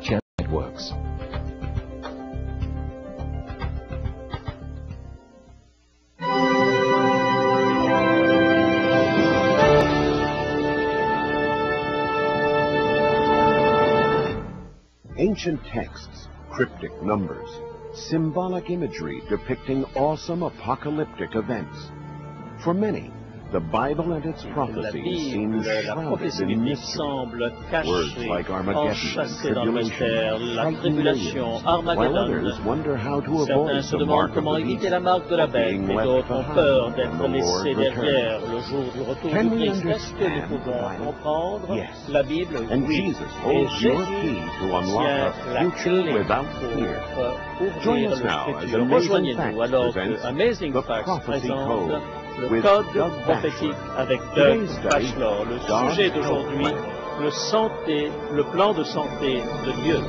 Networks. Ancient texts, cryptic numbers, symbolic imagery depicting awesome apocalyptic events. For many, the Bible and its prophecies seem shrouded in mystery. Words like Armageddon and tribulation frighten millions, while others wonder how to avoid the mark of the beast or being left behind when the Lord returns. Can we understand the Bible? Yes. And Jesus holds your key to unlock a future without fear. Join us now as Amazing Facts presents The Prophecy Code. Le code prophétique avec Doug Batchelor. Le sujet d'aujourd'hui, le plan de santé de Dieu.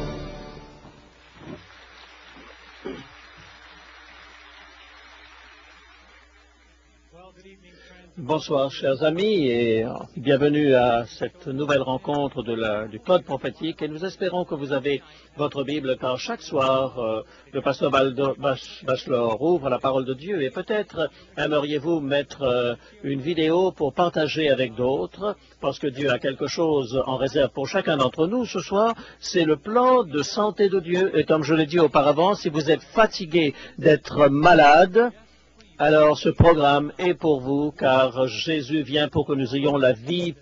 Bonsoir chers amis et bienvenue à cette nouvelle rencontre du Code prophétique et nous espérons que vous avez votre Bible car chaque soir le pasteur Batchelor ouvre la parole de Dieu et peut-être aimeriez-vous mettre une vidéo pour partager avec d'autres parce que Dieu a quelque chose en réserve pour chacun d'entre nous. Ce soir, c'est le plan de santé de Dieu et comme je l'ai dit auparavant, si vous êtes fatigué d'être malade, alors ce programme est pour vous car Jésus vient pour que nous ayons la vie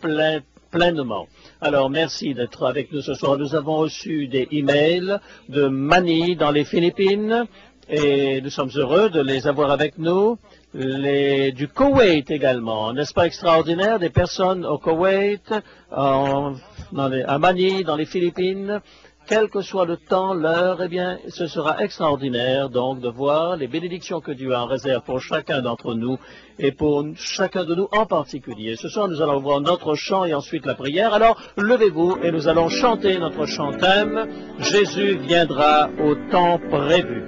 pleinement. Alors merci d'être avec nous ce soir. Nous avons reçu des emails de Manny dans les Philippines et nous sommes heureux de les avoir avec nous. Du Koweït également, n'est-ce pas extraordinaire? Des personnes au Koweït, à Manny dans les Philippines. Quel que soit le temps, l'heure, eh bien, ce sera extraordinaire donc de voir les bénédictions que Dieu a en réserve pour chacun d'entre nous et pour chacun de nous en particulier. Ce soir, nous allons voir notre chant et ensuite la prière. Alors, levez-vous et nous allons chanter notre chant thème. Jésus viendra au temps prévu.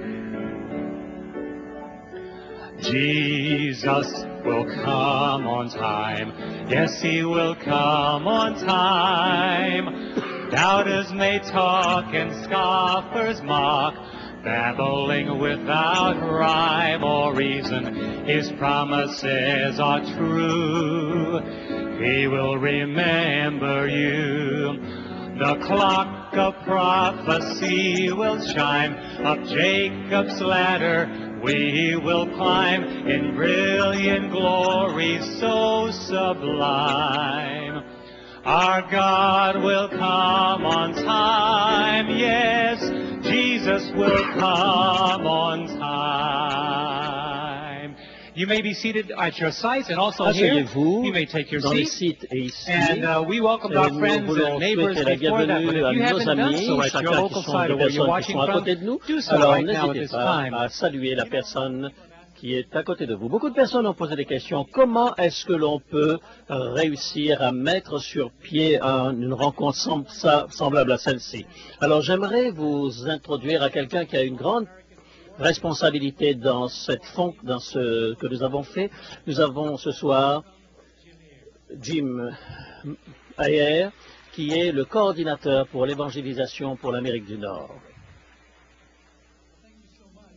Jesus will come on time. Yes, he will come on time. Doubters may talk and scoffers mock, babbling without rhyme or reason. His promises are true. He will remember you. The clock of prophecy will chime. Up Jacob's ladder we will climb in brilliant glory so sublime. Our God will come on time, yes, Jesus will come on time. You may be seated at your sites and also here. You may take your seat. And we welcome our friends and neighbors before that. But if you haven't done so at your local site or where you're watching from, do so right now at this time. À saluer la personne qui est à côté de vous. Beaucoup de personnes ont posé des questions. Comment est-ce que l'on peut réussir à mettre sur pied une rencontre semblable à celle-ci? Alors j'aimerais vous introduire à quelqu'un qui a une grande responsabilité dans ce que nous avons fait. Nous avons ce soir Jim Ayer, qui est le coordinateur pour l'évangélisation pour l'Amérique du Nord.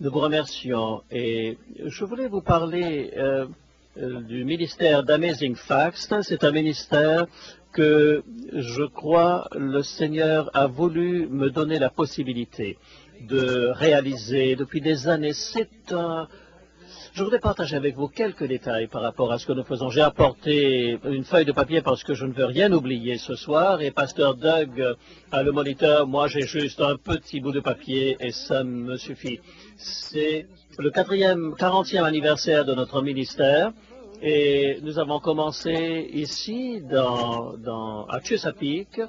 Nous vous remercions et je voulais vous parler du ministère d'Amazing Facts. C'est un ministère que je crois le Seigneur a voulu me donner la possibilité de réaliser depuis des années. Je voudrais partager avec vous quelques détails par rapport à ce que nous faisons. J'ai apporté une feuille de papier parce que je ne veux rien oublier ce soir et Pasteur Doug a le moniteur. Moi, j'ai juste un petit bout de papier et ça me suffit. C'est le 40e anniversaire de notre ministère et nous avons commencé ici à Chesapeake.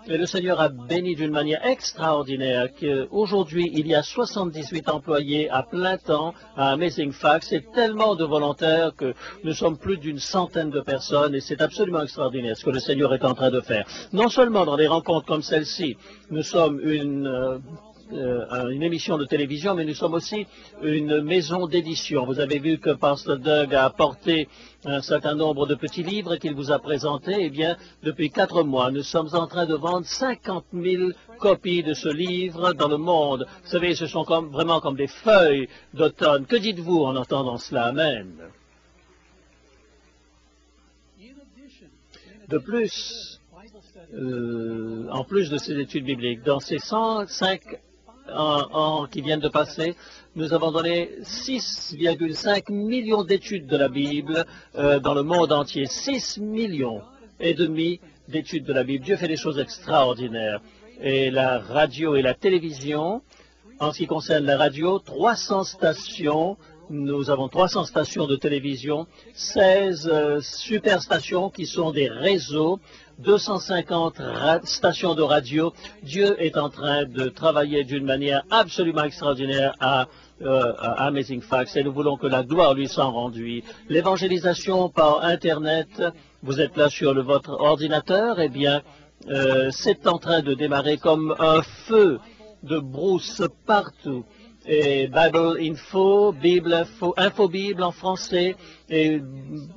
Et le Seigneur a béni d'une manière extraordinaire qu'aujourd'hui, il y a 78 employés à plein temps à Amazing Facts. C'est tellement de volontaires que nous sommes plus d'une centaine de personnes et c'est absolument extraordinaire ce que le Seigneur est en train de faire. Non seulement dans des rencontres comme celle-ci, nous sommes une une émission de télévision, mais nous sommes aussi une maison d'édition. Vous avez vu que Pastor Doug a apporté un certain nombre de petits livres qu'il vous a présentés. Eh bien, depuis 4 mois, nous sommes en train de vendre 50 000 copies de ce livre dans le monde. Vous savez, ce sont vraiment comme des feuilles d'automne. Que dites-vous en entendant cela? Amen. De plus, en plus de ces études bibliques, dans ces 105 ans qui viennent de passer, nous avons donné 6,5 millions d'études de la Bible dans le monde entier. 6,5 millions d'études de la Bible. Dieu fait des choses extraordinaires. Et la radio et la télévision, en ce qui concerne la radio, 300 stations. Nous avons 300 stations de télévision, 16 superstations qui sont des réseaux, 250 stations de radio. Dieu est en train de travailler d'une manière absolument extraordinaire à Amazing Facts et nous voulons que la gloire lui soit rendue. L'évangélisation par Internet, vous êtes là sur votre ordinateur, eh bien, c'est en train de démarrer comme un feu de brousse partout. Et Bible Info, Info Bible en français et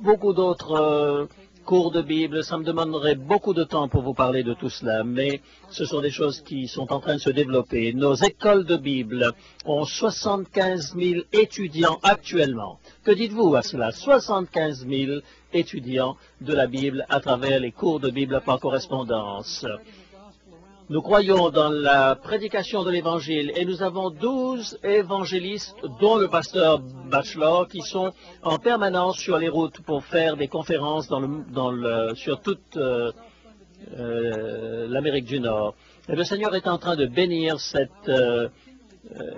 beaucoup d'autres cours de Bible. Ça me demanderait beaucoup de temps pour vous parler de tout cela, mais ce sont des choses qui sont en train de se développer. Nos écoles de Bible ont 75 000 étudiants actuellement. Que dites-vous à cela? 75 000 étudiants de la Bible à travers les cours de Bible par correspondance. Nous croyons dans la prédication de l'Évangile et nous avons 12 évangélistes, dont le pasteur Batchelor, qui sont en permanence sur les routes pour faire des conférences sur toute l'Amérique du Nord. Et le Seigneur est en train de bénir cette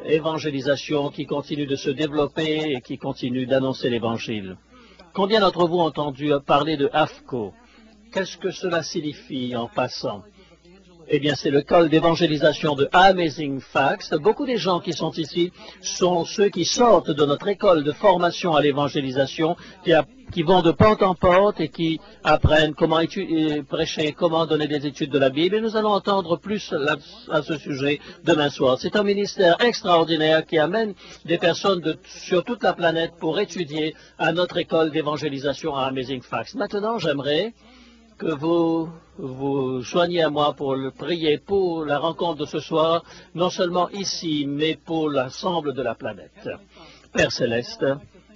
évangélisation qui continue de se développer et qui continue d'annoncer l'Évangile. Combien d'entre vous ont entendu parler de AFCO? Qu'est-ce que cela signifie en passant? Eh bien, c'est l'école d'évangélisation de Amazing Facts. Beaucoup des gens qui sont ici sont ceux qui sortent de notre école de formation à l'évangélisation, qui vont de porte en porte et qui apprennent comment prêcher, comment donner des études de la Bible. Et nous allons entendre plus à ce sujet demain soir. C'est un ministère extraordinaire qui amène des personnes sur toute la planète pour étudier à notre école d'évangélisation à Amazing Facts. Maintenant, j'aimerais que vous joigniez à moi pour prier pour la rencontre de ce soir, non seulement ici, mais pour l'ensemble de la planète. Père Céleste,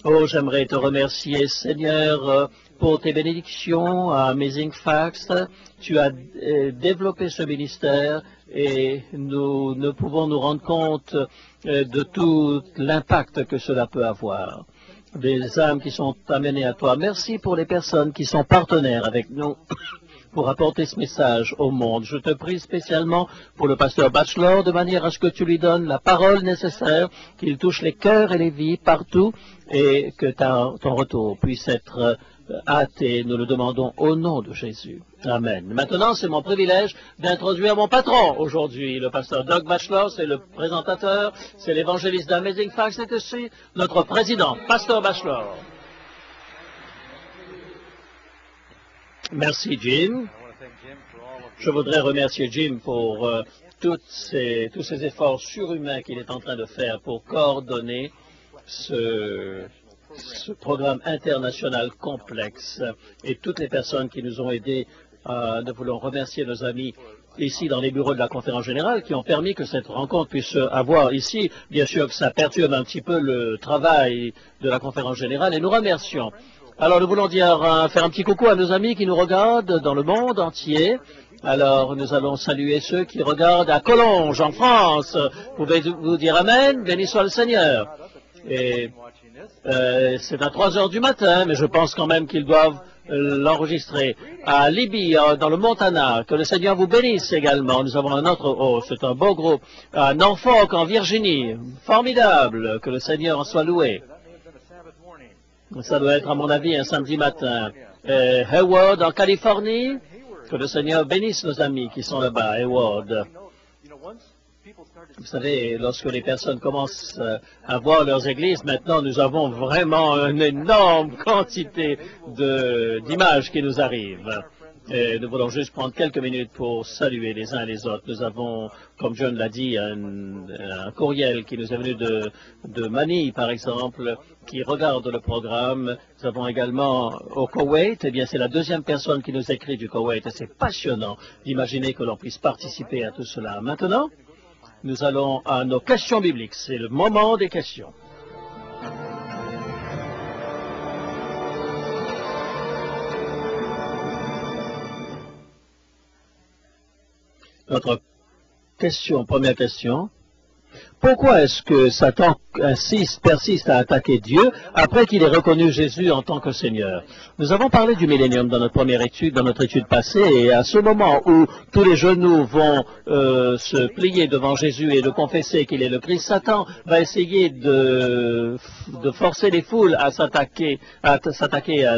oh, j'aimerais te remercier, Seigneur, pour tes bénédictions à Amazing Facts. Tu as développé ce ministère et nous ne pouvons nous rendre compte de tout l'impact que cela peut avoir. Des âmes qui sont amenées à toi. Merci pour les personnes qui sont partenaires avec nous pour apporter ce message au monde. Je te prie spécialement pour le pasteur Batchelor, de manière à ce que tu lui donnes la parole nécessaire, qu'il touche les cœurs et les vies partout, et que ton retour puisse être hâté. Nous le demandons au nom de Jésus. Amen. Maintenant, c'est mon privilège d'introduire mon patron aujourd'hui. Le pasteur Doug Batchelor, c'est le présentateur, c'est l'évangéliste d'Amazing Facts, c'est aussi notre président, pasteur Batchelor. Merci, Jim. Je voudrais remercier Jim pour tous ces efforts surhumains qu'il est en train de faire pour coordonner ce programme international complexe et toutes les personnes qui nous ont aidés. Nous voulons remercier nos amis ici dans les bureaux de la conférence générale qui ont permis que cette rencontre puisse avoir ici. Bien sûr que ça perturbe un petit peu le travail de la conférence générale et nous remercions. Alors nous voulons faire un petit coucou à nos amis qui nous regardent dans le monde entier. Alors nous allons saluer ceux qui regardent à Collonges en France. Pouvez-vous dire Amen? Béni soit le Seigneur. Et c'est à 3 heures du matin, mais je pense quand même qu'ils doivent l'enregistrer. À Libye, dans le Montana, que le Seigneur vous bénisse également. Nous avons un autre, c'est un beau groupe. À Norfolk, en Virginie, formidable, que le Seigneur en soit loué. Ça doit être, à mon avis, un samedi matin. Hayward, en Californie, que le Seigneur bénisse nos amis qui sont là-bas, Hayward. Vous savez, lorsque les personnes commencent à voir leurs églises, maintenant nous avons vraiment une énorme quantité d'images qui nous arrivent. Et nous voulons juste prendre quelques minutes pour saluer les uns et les autres. Nous avons, comme John l'a dit, un courriel qui nous est venu de Manille, par exemple, qui regarde le programme. Nous avons également au Koweït, eh bien c'est la deuxième personne qui nous écrit du Koweït, et c'est passionnant d'imaginer que l'on puisse participer à tout cela. Maintenant, nous allons à nos questions bibliques. C'est le moment des questions. Notre première question. Pourquoi est-ce que Satan persiste à attaquer Dieu après qu'il ait reconnu Jésus en tant que Seigneur? Nous avons parlé du millénium dans notre première étude, dans notre étude passée, et à ce moment où tous les genoux vont se plier devant Jésus et de confesser qu'il est le Christ, Satan va essayer de forcer les foules à s'attaquer à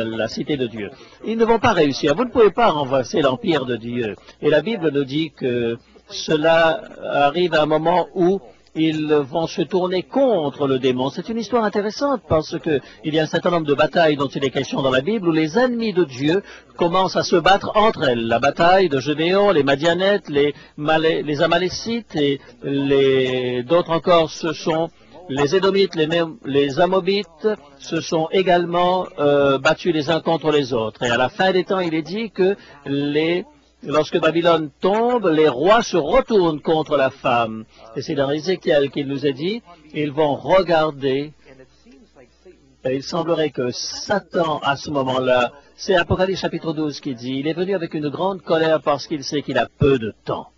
la cité de Dieu. Ils ne vont pas réussir. Vous ne pouvez pas renverser l'empire de Dieu. Et la Bible nous dit que cela arrive à un moment où ils vont se tourner contre le démon. C'est une histoire intéressante parce qu'il y a un certain nombre de batailles dont il est question dans la Bible où les ennemis de Dieu commencent à se battre entre elles. La bataille de Gédéon, les Madianettes, les Amalécites et d'autres encore, ce sont les Édomites, les Amobites se sont également battus les uns contre les autres. Et à la fin des temps, il est dit que lorsque Babylone tombe, les rois se retournent contre la femme. Et c'est dans Ézéchiel qu'il nous est dit, ils vont regarder. Et il semblerait que Satan, à ce moment-là, c'est Apocalypse chapitre 12 qui dit, il est venu avec une grande colère parce qu'il sait qu'il a peu de temps.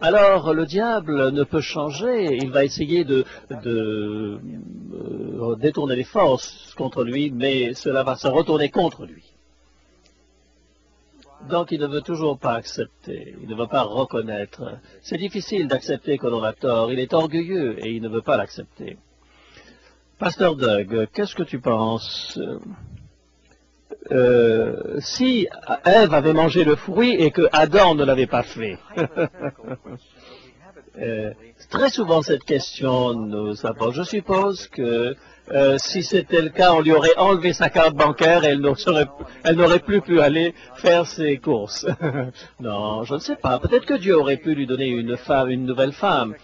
Alors, le diable ne peut changer, il va essayer de détourner les forces contre lui, mais cela va se retourner contre lui. Donc, il ne veut toujours pas accepter, il ne veut pas reconnaître. C'est difficile d'accepter que l'on a tort, il est orgueilleux et il ne veut pas l'accepter. Pasteur Doug, qu'est-ce que tu penses si Ève avait mangé le fruit et que Adam ne l'avait pas fait? Très souvent, cette question nous apporte. Je suppose que si c'était le cas, on lui aurait enlevé sa carte bancaire et elle n'aurait plus pu aller faire ses courses. Non, je ne sais pas. Peut-être que Dieu aurait pu lui donner une nouvelle femme.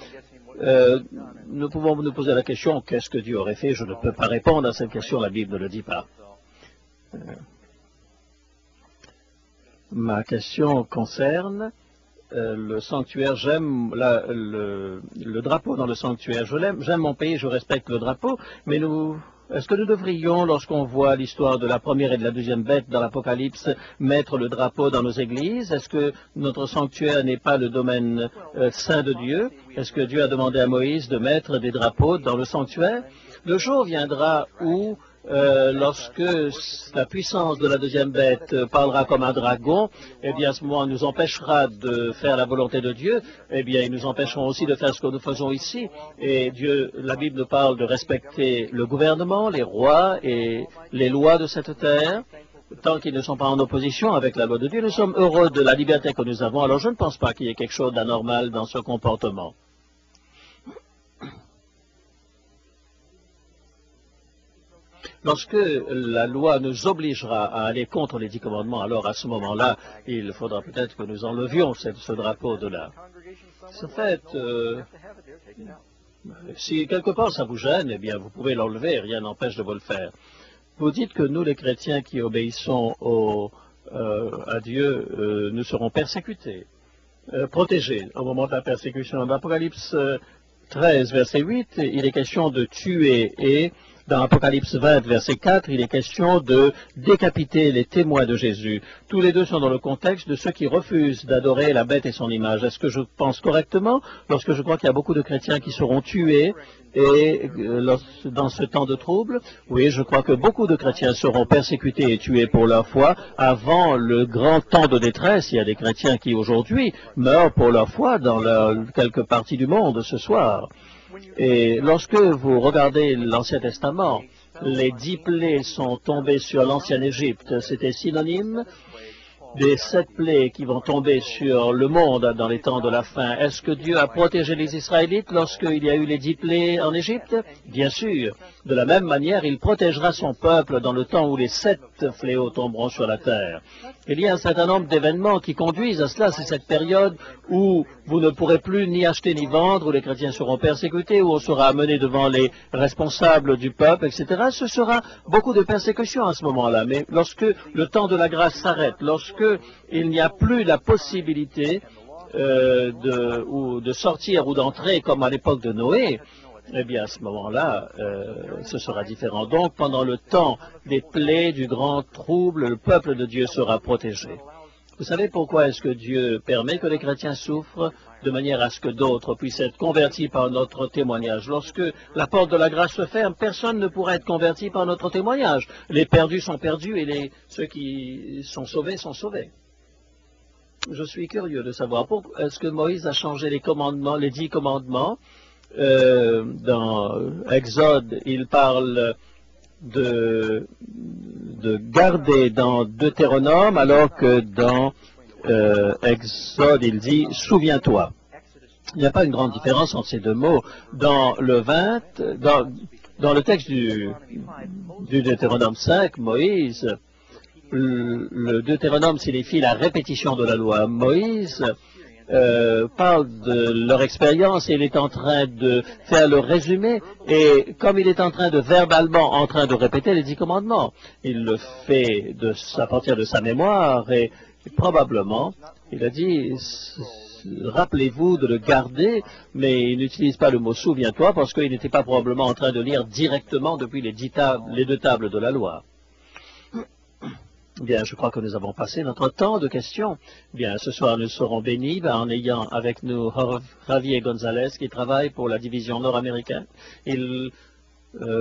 Nous pouvons nous poser la question, qu'est-ce que Dieu aurait fait? Je ne peux pas répondre à cette question, la Bible ne le dit pas. Ma question concerne le sanctuaire. J'aime le drapeau dans le sanctuaire. J'aime mon pays, je respecte le drapeau, mais est-ce que nous devrions, lorsqu'on voit l'histoire de la première et de la deuxième bête dans l'Apocalypse, mettre le drapeau dans nos églises? Est-ce que notre sanctuaire n'est pas le domaine saint de Dieu? Est-ce que Dieu a demandé à Moïse de mettre des drapeaux dans le sanctuaire? Le jour viendra où lorsque la puissance de la deuxième bête parlera comme un dragon, eh bien à ce moment, elle nous empêchera de faire la volonté de Dieu, eh bien ils nous empêcheront aussi de faire ce que nous faisons ici. Et la Bible nous parle de respecter le gouvernement, les rois et les lois de cette terre. Tant qu'ils ne sont pas en opposition avec la loi de Dieu, nous sommes heureux de la liberté que nous avons. Alors je ne pense pas qu'il y ait quelque chose d'anormal dans ce comportement. Lorsque la loi nous obligera à aller contre les 10 commandements, alors à ce moment-là, il faudra peut-être que nous enlevions ce drapeau de là. En fait, si quelque part ça vous gêne, eh bien vous pouvez l'enlever, rien n'empêche de vous le faire. Vous dites que nous, les chrétiens qui obéissons à Dieu, nous serons persécutés, protégés au moment de la persécution. Dans Apocalypse 13, verset 8, il est question de tuer et dans Apocalypse 20, verset 4, il est question de décapiter les témoins de Jésus. Tous les deux sont dans le contexte de ceux qui refusent d'adorer la bête et son image. Est-ce que je pense correctement lorsque je crois qu'il y a beaucoup de chrétiens qui seront tués et dans ce temps de trouble? Oui, je crois que beaucoup de chrétiens seront persécutés et tués pour leur foi avant le grand temps de détresse. Il y a des chrétiens qui aujourd'hui meurent pour leur foi dans quelques parties du monde ce soir. Et lorsque vous regardez l'Ancien Testament, les 10 plaies sont tombées sur l'ancienne Égypte. C'était synonyme des 7 plaies qui vont tomber sur le monde dans les temps de la fin. Est-ce que Dieu a protégé les Israélites lorsqu'il y a eu les 10 plaies en Égypte? Bien sûr. De la même manière, il protégera son peuple dans le temps où les 7 7 fléaux tomberont sur la terre. Il y a un certain nombre d'événements qui conduisent à cela. C'est cette période où vous ne pourrez plus ni acheter ni vendre, où les chrétiens seront persécutés, où on sera amené devant les responsables du peuple, etc. Ce sera beaucoup de persécutions à ce moment-là. Mais lorsque le temps de la grâce s'arrête, lorsque il n'y a plus la possibilité de sortir ou d'entrer comme à l'époque de Noé, eh bien, à ce moment-là, ce sera différent. Donc, pendant le temps des plaies, du grand trouble, le peuple de Dieu sera protégé. Vous savez pourquoi est-ce que Dieu permet que les chrétiens souffrent de manière à ce que d'autres puissent être convertis par notre témoignage? Lorsque la porte de la grâce se ferme, personne ne pourra être converti par notre témoignage. Les perdus sont perdus et ceux qui sont sauvés sont sauvés. Je suis curieux de savoir pourquoi est-ce que Moïse a changé les commandements, les 10 commandements. Dans Exode, il parle de garder dans Deutéronome, alors que dans Exode, il dit « souviens-toi ». Il n'y a pas une grande différence entre ces deux mots. Dans le texte du Deutéronome 5, Moïse, le Deutéronome signifie la répétition de la loi. Moïse parle de leur expérience et il est en train de faire le résumé, et comme il est en train de verbalement en train de répéter les 10 commandements, il le fait à partir de sa mémoire, et probablement il a dit rappelez-vous de le garder, mais il n'utilise pas le mot souviens-toi parce qu'il n'était pas probablement en train de lire directement depuis les 2 tables de la loi. Bien, je crois que nous avons passé notre temps de questions. Bien, ce soir, nous serons bénis en ayant avec nous Javier González, qui travaille pour la division nord-américaine. Il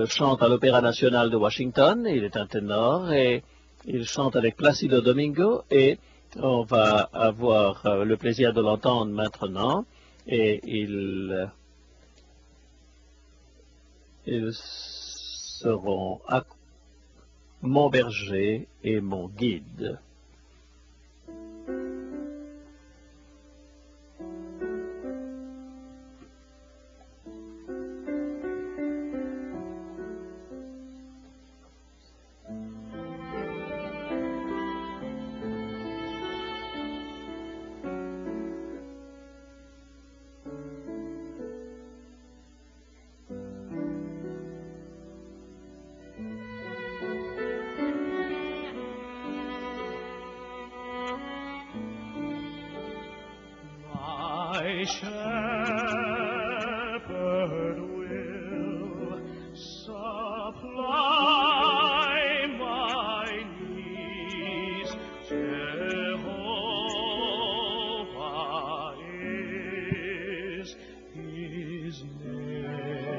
chante à l'Opéra national de Washington, il est un ténor, et il chante avec Placido Domingo, et on va avoir le plaisir de l'entendre maintenant, et ils seront mon berger et mon guide. Shepherd will supply my needs. Jehovah is his name.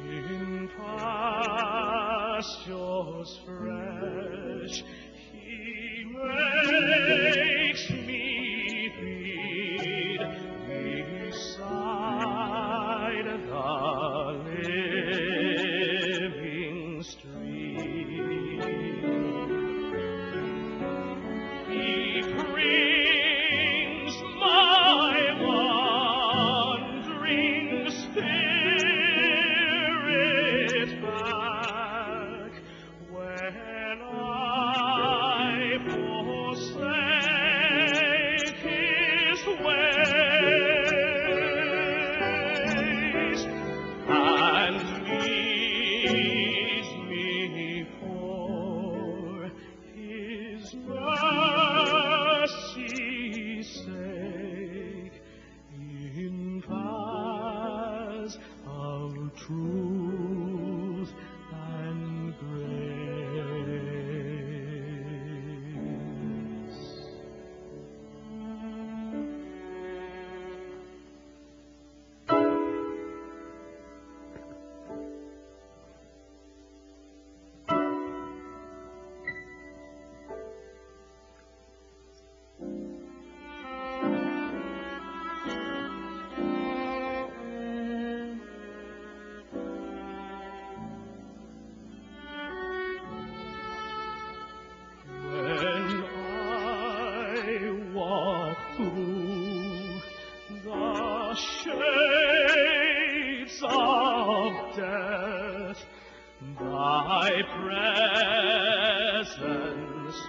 In pastures fresh he makes me feed beside the living stream. He brings my wandering spirit back when I forsake his ways, and leads me for his mercy's sake in paths of truth and grace. When I walk through the shades of death, presence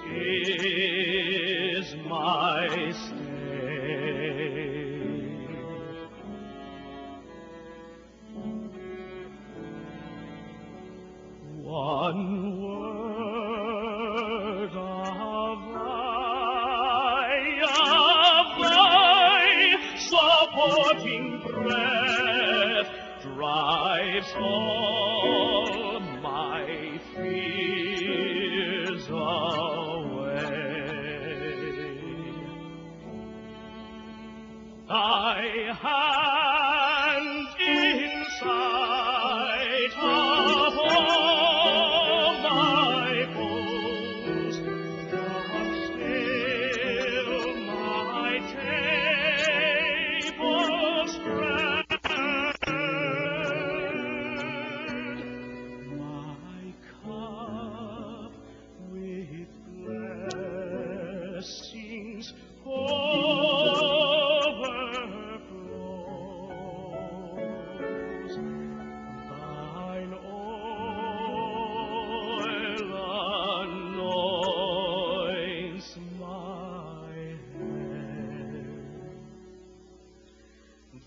is my stay. One word of thy supporting breath drives all my fears away. Thy hand inside of all my foes doth still my table spread. My cup with blessings overflows. Thine oil anoints my head.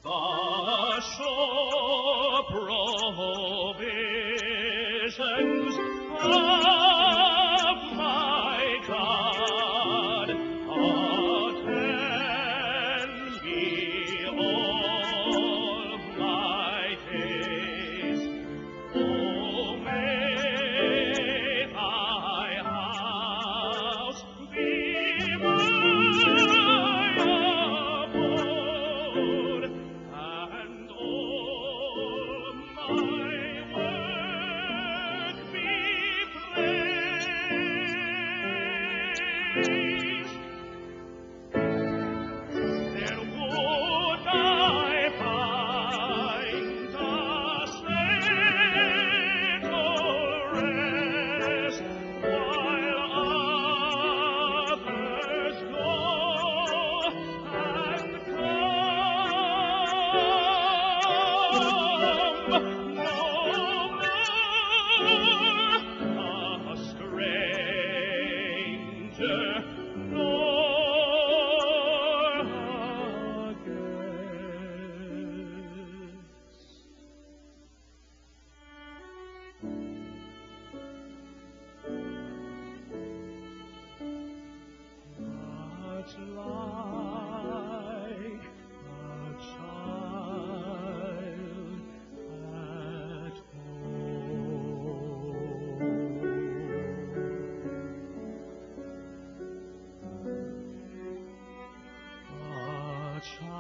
The sure provisions of my God attend me all my days. Oh, may thy house be my abode, and all my work be praised. There would I find a settled rest, while others go and come no more, a stranger nor a guest. But like a child at home, a child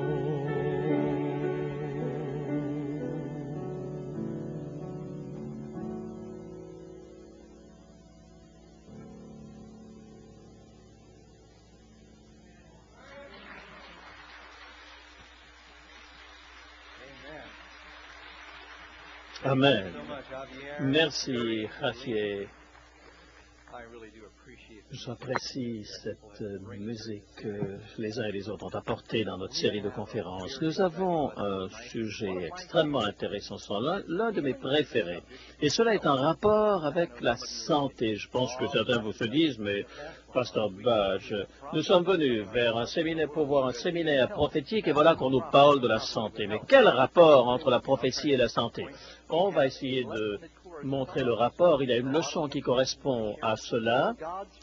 at Amen. Merci, Javier. J'apprécie cette musique que les uns et les autres ont apportée dans notre série de conférences. Nous avons un sujet extrêmement intéressant, l'un de mes préférés. Et cela est en rapport avec la santé. Je pense que certains vous se disent, mais Pasteur Budge, nous sommes venus vers un séminaire pour voir un séminaire prophétique et voilà qu'on nous parle de la santé. Mais quel rapport entre la prophétie et la santé? On va essayer de montrer le rapport. Il y a une leçon qui correspond à cela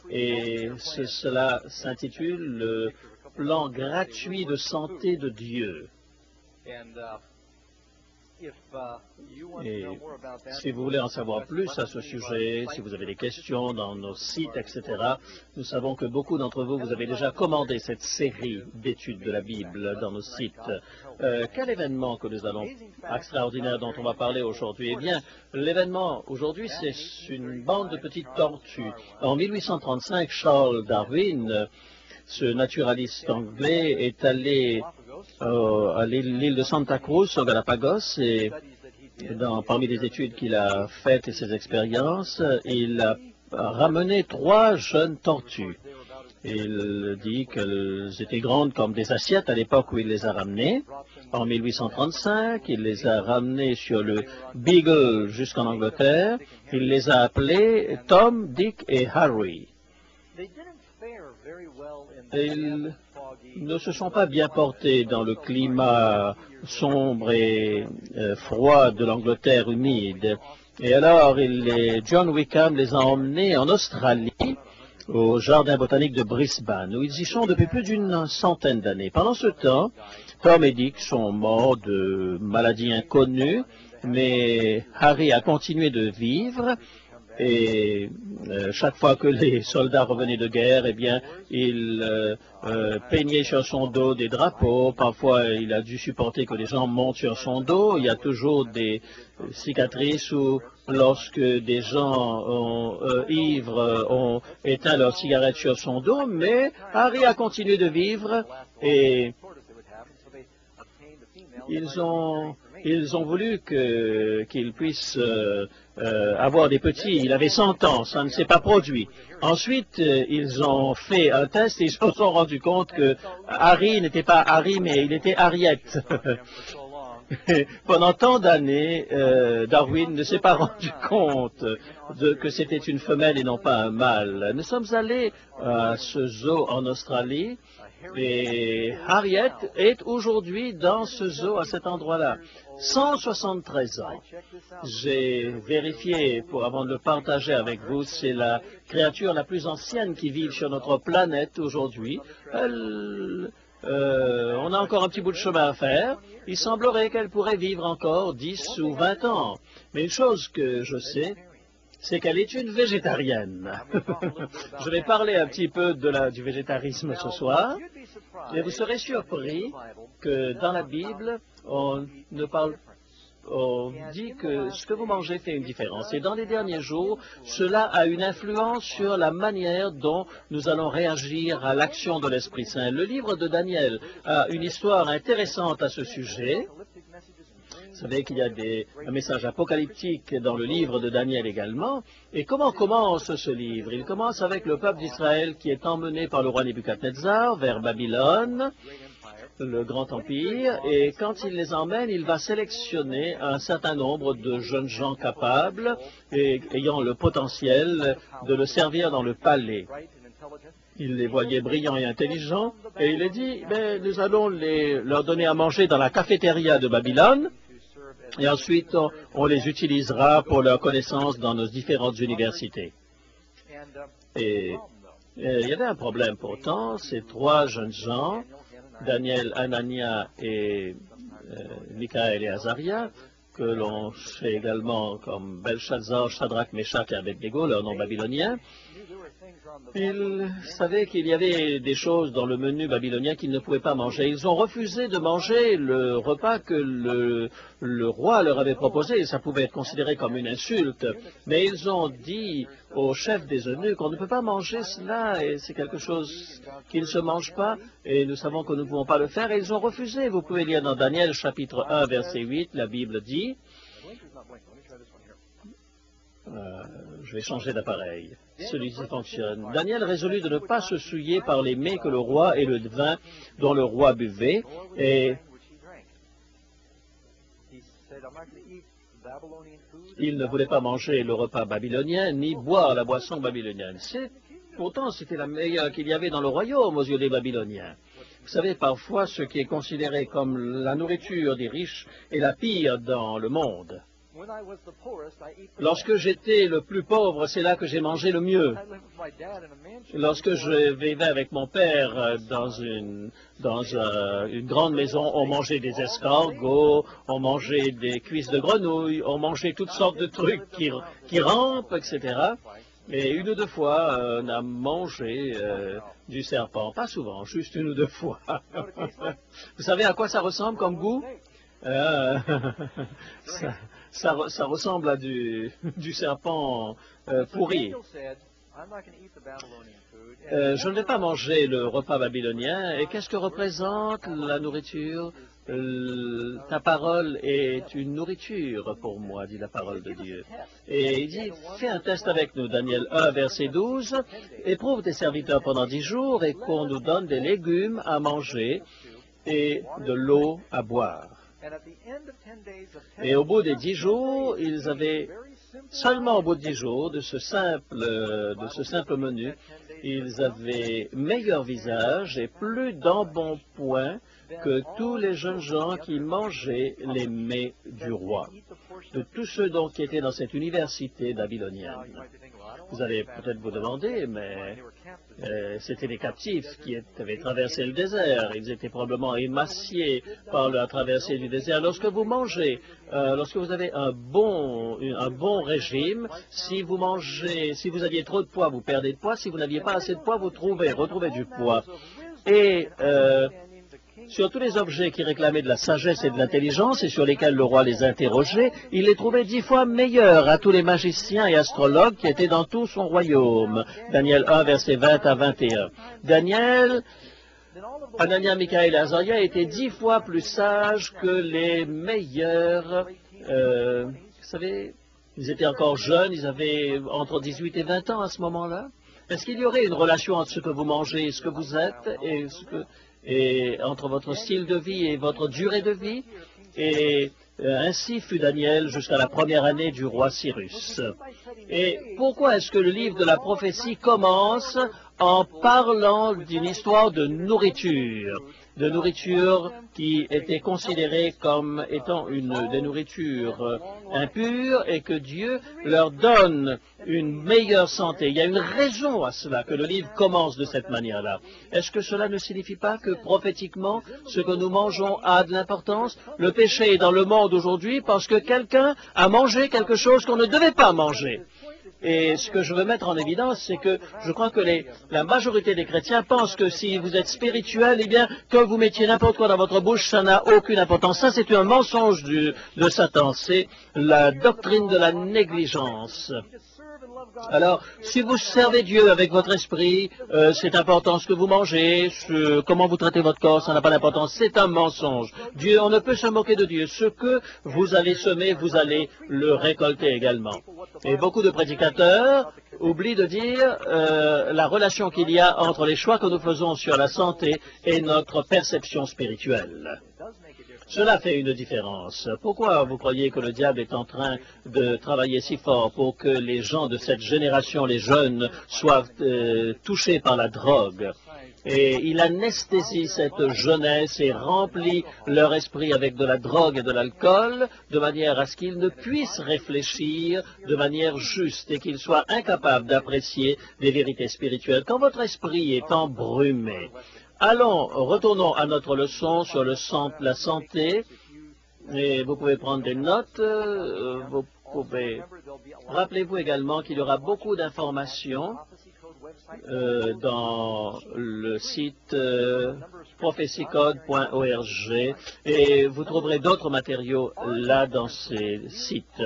et cela s'intitule le plan gratuit de santé de Dieu. Et si vous voulez en savoir plus à ce sujet, si vous avez des questions dans nos sites, etc., nous savons que beaucoup d'entre vous, vous avez déjà commandé cette série d'études de la Bible dans nos sites. Quel événement que nous allons, extraordinaire dont on va parler aujourd'hui? Eh bien, l'événement aujourd'hui, c'est une bande de petites tortues. En 1835, Charles Darwin, ce naturaliste anglais, est allé à l'île de Santa Cruz, au Galapagos, et parmi les études qu'il a faites et ses expériences, il a ramené 3 jeunes tortues. Il dit qu'elles étaient grandes comme des assiettes à l'époque où il les a ramenées. En 1835, il les a ramenées sur le Beagle jusqu'en Angleterre. Il les a appelées Tom, Dick et Harry. Ils ne se sont pas bien portés dans le climat sombre et froid de l'Angleterre humide. Et alors, John Wickham les a emmenés en Australie, au Jardin botanique de Brisbane, où ils y sont depuis plus d'une centaine d'années. Pendant ce temps, Tom et Dick sont morts de maladies inconnues, mais Harry a continué de vivre. Et chaque fois que les soldats revenaient de guerre, eh bien, il peignait sur son dos des drapeaux. Parfois, il a dû supporter que les gens montent sur son dos. Il y a toujours des cicatrices où, lorsque des gens ivres ont éteint leur cigarette sur son dos, mais Harry a continué de vivre et ils ont voulu qu'il puisse avoir des petits. Il avait 100 ans, ça ne s'est pas produit. Ensuite, ils ont fait un test et ils se sont rendus compte que Harry n'était pas Harry, mais il était Harriet. Pendant tant d'années, Darwin ne s'est pas rendu compte que c'était une femelle et non pas un mâle. Nous sommes allés à ce zoo en Australie. Et Harriet est aujourd'hui dans ce zoo à cet endroit-là. 173 ans. J'ai vérifié avant de le partager avec vous, c'est la créature la plus ancienne qui vit sur notre planète aujourd'hui. On a encore un petit bout de chemin à faire. Il semblerait qu'elle pourrait vivre encore 10 ou 20 ans. Mais une chose que je sais, c'est qu'elle est une végétarienne. Je vais parler un petit peu du végétarisme ce soir, et vous serez surpris que dans la Bible, on dit que ce que vous mangez fait une différence. Et dans les derniers jours, cela a une influence sur la manière dont nous allons réagir à l'action de l'Esprit Saint. Le livre de Daniel a une histoire intéressante à ce sujet. Vous savez qu'il y a un message apocalyptique dans le livre de Daniel également. Et comment commence ce livre? Il commence avec le peuple d'Israël qui est emmené par le roi Nebuchadnezzar vers Babylone, le grand empire. Et quand il les emmène, il va sélectionner un certain nombre de jeunes gens capables et ayant le potentiel de le servir dans le palais. Il les voyait brillants et intelligents. Et il a dit, nous allons leur donner à manger dans la cafétéria de Babylone. Et ensuite, on les utilisera pour leur connaissance dans nos différentes universités. Et il y avait un problème pourtant. Ces trois jeunes gens, Daniel, Anania et Michaël et Azaria, que l'on fait également comme Belshazzar, Shadrach, Meshach et Abednego, leur nom babylonien, ils savaient qu'il y avait des choses dans le menu babylonien qu'ils ne pouvaient pas manger. Ils ont refusé de manger le repas que le roi leur avait proposé. Ça pouvait être considéré comme une insulte. Mais ils ont dit au chef des eunuques, on ne peut pas manger cela, et c'est quelque chose qui ne se mange pas, et nous savons que nous ne pouvons pas le faire, et ils ont refusé. Vous pouvez lire dans Daniel chapitre 1, verset 8, la Bible dit... je vais changer d'appareil. Celui-ci fonctionne. Daniel résolut de ne pas se souiller par les mets que le roi et le vin dont le roi buvait. Et il ne voulait pas manger le repas babylonien ni boire la boisson babylonienne. Pourtant, c'était la meilleure qu'il y avait dans le royaume aux yeux des Babyloniens. Vous savez, parfois, ce qui est considéré comme la nourriture des riches est la pire dans le monde. Lorsque j'étais le plus pauvre, c'est là que j'ai mangé le mieux. Lorsque je vivais avec mon père dans une grande maison, on mangeait des escargots, on mangeait des cuisses de grenouille, on mangeait toutes sortes de trucs qui rampent, etc. Et une ou deux fois, on a mangé du serpent. Pas souvent, juste une ou deux fois. Vous savez à quoi ça ressemble comme goût? Ça ressemble à du serpent pourri. Je ne vais pas manger le repas babylonien. Et qu'est-ce que représente la nourriture ta parole est une nourriture pour moi, dit la parole de Dieu. Et il dit, fais un test avec nous, Daniel 1, verset 12, éprouve tes serviteurs pendant 10 jours et qu'on nous donne des légumes à manger et de l'eau à boire. Et au bout des 10 jours, ils avaient, seulement au bout de 10 jours, de ce simple menu, ils avaient meilleur visage et plus d'embonpoint que tous les jeunes gens qui mangeaient les mets du roi, de tous ceux donc qui étaient dans cette université babylonienne. Vous allez peut-être vous demander, mais c'était les captifs qui avaient traversé le désert. Ils étaient probablement émaciés par la traversée du désert. Lorsque vous mangez, lorsque vous avez un bon régime, si vous aviez trop de poids, vous perdez de poids. Si vous n'aviez pas assez de poids, vous retrouvez du poids. Et sur tous les objets qui réclamaient de la sagesse et de l'intelligence et sur lesquels le roi les interrogeait, il les trouvait 10 fois meilleurs à tous les magiciens et astrologues qui étaient dans tout son royaume. Daniel 1, versets 20 à 21. Daniel, Anania, Michaël et Azaria étaient 10 fois plus sages que les meilleurs. Vous savez, ils étaient encore jeunes, ils avaient entre 18 et 20 ans à ce moment-là. Est-ce qu'il y aurait une relation entre ce que vous mangez et ce que vous êtes et entre votre style de vie et votre durée de vie? Et ainsi fut Daniel jusqu'à la première année du roi Cyrus. Et pourquoi est-ce que le livre de la prophétie commence en parlant d'une histoire de nourriture qui était considérée comme étant des nourritures impures et que Dieu leur donne une meilleure santé? Il y a une raison à cela que le livre commence de cette manière-là. Est-ce que cela ne signifie pas que prophétiquement, ce que nous mangeons a de l'importance? Le péché est dans le monde aujourd'hui parce que quelqu'un a mangé quelque chose qu'on ne devait pas manger. Et ce que je veux mettre en évidence, c'est que je crois que la majorité des chrétiens pensent que si vous êtes spirituel, eh bien, que vous mettiez n'importe quoi dans votre bouche, ça n'a aucune importance. Ça, c'est un mensonge de Satan. C'est la doctrine de la négligence. Alors, si vous servez Dieu avec votre esprit, c'est important ce que vous mangez, comment vous traitez votre corps, ça n'a pas d'importance. C'est un mensonge. Dieu, on ne peut se moquer de Dieu. Ce que vous allez semer, vous allez le récolter également. Et beaucoup de prédicateurs oublient de dire la relation qu'il y a entre les choix que nous faisons sur la santé et notre perception spirituelle. Cela fait une différence. Pourquoi vous croyez que le diable est en train de travailler si fort pour que les gens de cette génération, les jeunes, soient touchés par la drogue? Et il anesthésie cette jeunesse et remplit leur esprit avec de la drogue et de l'alcool, de manière à ce qu'ils ne puissent réfléchir de manière juste et qu'ils soient incapables d'apprécier des vérités spirituelles. Quand votre esprit est embrumé, retournons à notre leçon sur la santé, et vous pouvez prendre des notes, rappelez-vous également qu'il y aura beaucoup d'informations dans le site prophecycode.org et vous trouverez d'autres matériaux là dans ces sites.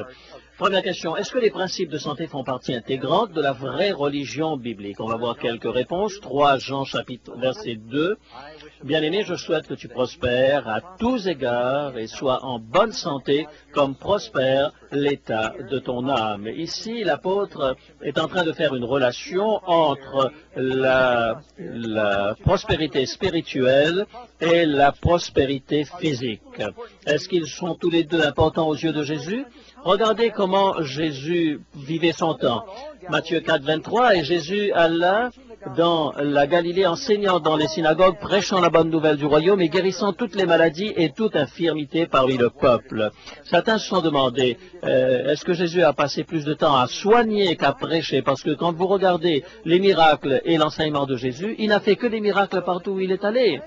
Première question, est-ce que les principes de santé font partie intégrante de la vraie religion biblique? On va voir quelques réponses. 3 Jean chapitre verset 2. Bien-aimé, je souhaite que tu prospères à tous égards et sois en bonne santé comme prospère l'état de ton âme. Ici, l'apôtre est en train de faire une relation entre la prospérité spirituelle et la prospérité physique. Est-ce qu'ils sont tous les deux importants aux yeux de Jésus? Regardez comment Jésus vivait son temps. Matthieu 4, 23, et Jésus alla dans la Galilée enseignant dans les synagogues, prêchant la bonne nouvelle du royaume et guérissant toutes les maladies et toute infirmité parmi le peuple. Certains se sont demandé, est-ce que Jésus a passé plus de temps à soigner qu'à prêcher? Parce que quand vous regardez les miracles et l'enseignement de Jésus, il n'a fait que des miracles partout où il est allé.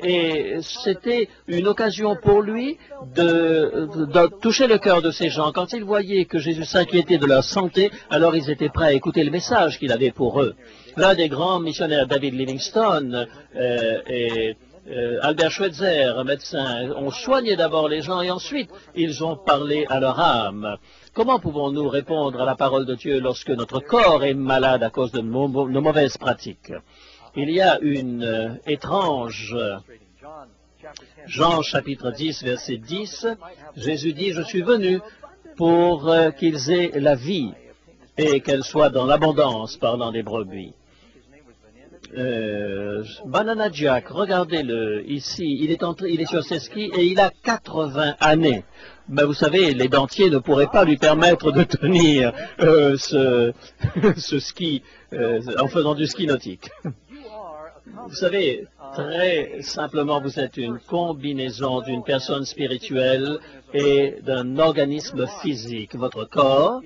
Et c'était une occasion pour lui de toucher le cœur de ces gens. Quand ils voyaient que Jésus s'inquiétait de leur santé, alors ils étaient prêts à écouter le message qu'il avait pour eux. L'un des grands missionnaires, David Livingstone, et Albert Schweitzer, un médecin, ont soigné d'abord les gens et ensuite ils ont parlé à leur âme. Comment pouvons-nous répondre à la parole de Dieu lorsque notre corps est malade à cause de nos mauvaises pratiques? Il y a une étrange Jean chapitre 10, verset 10, Jésus dit, « Je suis venu pour qu'ils aient la vie et qu'elle soit dans l'abondance, parlant des brebis. » Banana Jack, regardez-le ici, il est sur ses skis et il a 80 années. Mais vous savez, les dentiers ne pourraient pas lui permettre de tenir ce ski en faisant du ski nautique. Vous savez, très simplement, vous êtes une combinaison d'une personne spirituelle et d'un organisme physique. Votre corps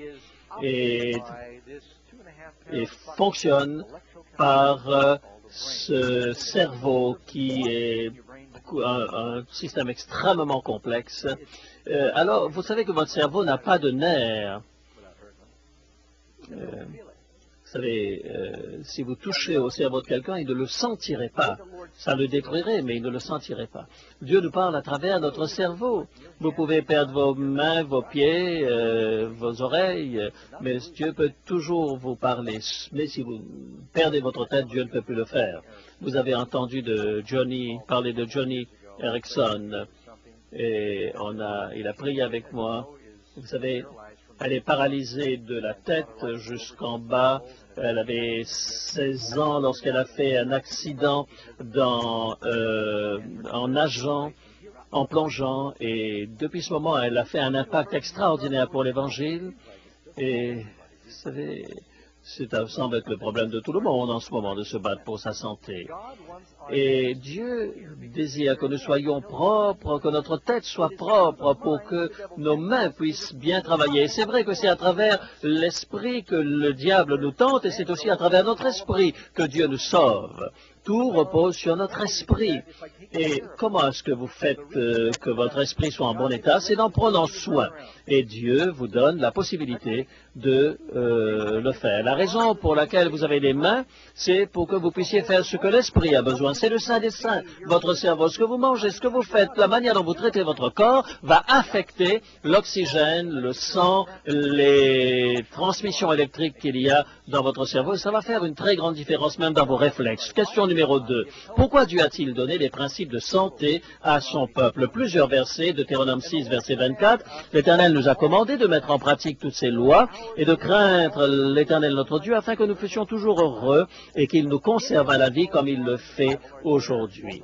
fonctionne par ce cerveau qui est un système extrêmement complexe. Alors, vous savez que votre cerveau n'a pas de nerfs. Vous savez, si vous touchez au cerveau de quelqu'un, il ne le sentirait pas. Ça le détruirait, mais il ne le sentirait pas. Dieu nous parle à travers notre cerveau. Vous pouvez perdre vos mains, vos pieds, vos oreilles, mais Dieu peut toujours vous parler. Mais si vous perdez votre tête, Dieu ne peut plus le faire. Vous avez entendu parler de Johnny Erickson, et il a prié avec moi. Vous savez, elle est paralysée de la tête jusqu'en bas. Elle avait 16 ans lorsqu'elle a fait un accident en nageant, en plongeant. Et depuis ce moment, elle a fait un impact extraordinaire pour l'Évangile. Et vous savez, ça semble être le problème de tout le monde en ce moment, de se battre pour sa santé. Et Dieu désire que nous soyons propres, que notre tête soit propre pour que nos mains puissent bien travailler. C'est vrai que c'est à travers l'esprit que le diable nous tente et c'est aussi à travers notre esprit que Dieu nous sauve. Tout repose sur notre esprit. Et comment est-ce que vous faites que votre esprit soit en bon état? C'est en prenant soin. Et Dieu vous donne la possibilité de le faire. La raison pour laquelle vous avez les mains, c'est pour que vous puissiez faire ce que l'esprit a besoin. C'est le Saint des Saints. Votre cerveau, ce que vous mangez, ce que vous faites, la manière dont vous traitez votre corps va affecter l'oxygène, le sang, les transmissions électriques qu'il y a dans votre cerveau. Et ça va faire une très grande différence même dans vos réflexes. Question numéro 2. Pourquoi Dieu a-t-il donné les principes de santé à son peuple? Plusieurs versets, Deutéronome 6, verset 24. L'Éternel nous a commandé de mettre en pratique toutes ces lois et de craindre l'Éternel notre Dieu afin que nous fussions toujours heureux et qu'il nous conserve à la vie comme il le fait aujourd'hui.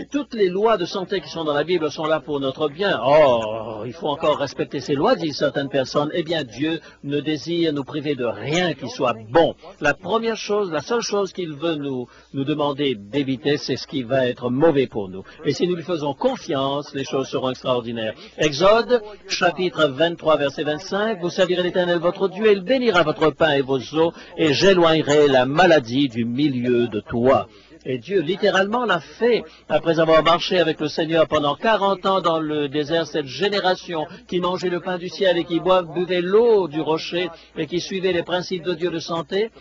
Et toutes les lois de santé qui sont dans la Bible sont là pour notre bien. Oh, il faut encore respecter ces lois, disent certaines personnes. Eh bien, Dieu ne désire nous priver de rien qui soit bon. La première chose, la seule chose qu'il veut nous demander d'éviter, c'est ce qui va être mauvais pour nous. Et si nous lui faisons confiance, les choses seront extraordinaires. Exode, chapitre 23, verset 25, « Vous servirez l'Éternel votre Dieu, et il bénira votre pain et vos eaux, et j'éloignerai la maladie du milieu de toi. » Et Dieu, littéralement, l'a fait. Après avoir marché avec le Seigneur pendant 40 ans dans le désert, cette génération qui mangeait le pain du ciel et qui buvait l'eau du rocher et qui suivait les principes de Dieu de santé,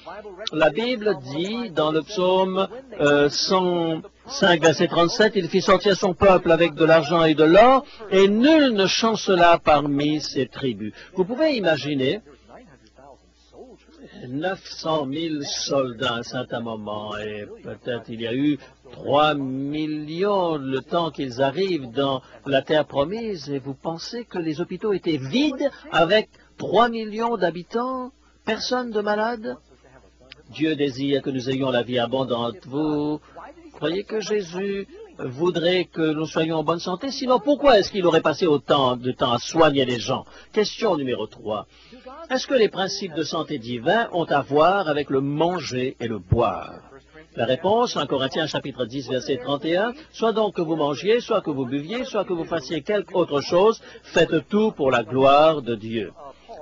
la Bible dit, dans le psaume 105, verset 37, « Il fit sortir son peuple avec de l'argent et de l'or, et nul ne chancela parmi ses tribus. » Vous pouvez imaginer 900 000 soldats à un certain moment, et peut-être il y a eu 3 millions le temps qu'ils arrivent dans la terre promise, et vous pensez que les hôpitaux étaient vides avec 3 millions d'habitants, personne de malade? Dieu désire que nous ayons la vie abondante. Vous croyez que Jésus voudrait que nous soyons en bonne santé? Sinon, pourquoi est-ce qu'il aurait passé autant de temps à soigner les gens? Question numéro 3. Est-ce que les principes de santé divins ont à voir avec le manger et le boire? La réponse, en Corinthiens chapitre 10, verset 31, « Soit donc que vous mangiez, soit que vous buviez, soit que vous fassiez quelque autre chose, faites tout pour la gloire de Dieu. »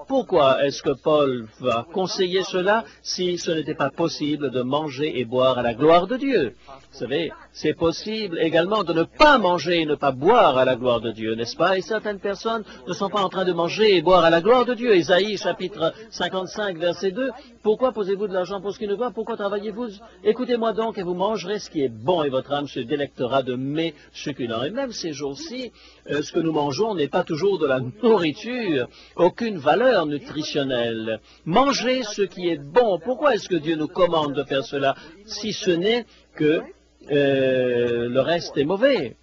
Pourquoi est-ce que Paul va conseiller cela si ce n'était pas possible de manger et boire à la gloire de Dieu? Vous savez, c'est possible également de ne pas manger et ne pas boire à la gloire de Dieu, n'est-ce pas? Et certaines personnes ne sont pas en train de manger et boire à la gloire de Dieu. Isaïe, chapitre 55, verset 2, « Pourquoi posez-vous de l'argent pour ce qui ne va? Pourquoi travaillez-vous? Écoutez-moi donc et vous mangerez ce qui est bon et votre âme se délectera de mets succulents. » Et même ces jours-ci, ce que nous mangeons n'est pas toujours de la nourriture, aucune valeur nutritionnelle. Mangez ce qui est bon. Pourquoi est-ce que Dieu nous commande de faire cela, si ce n'est que le reste est mauvais.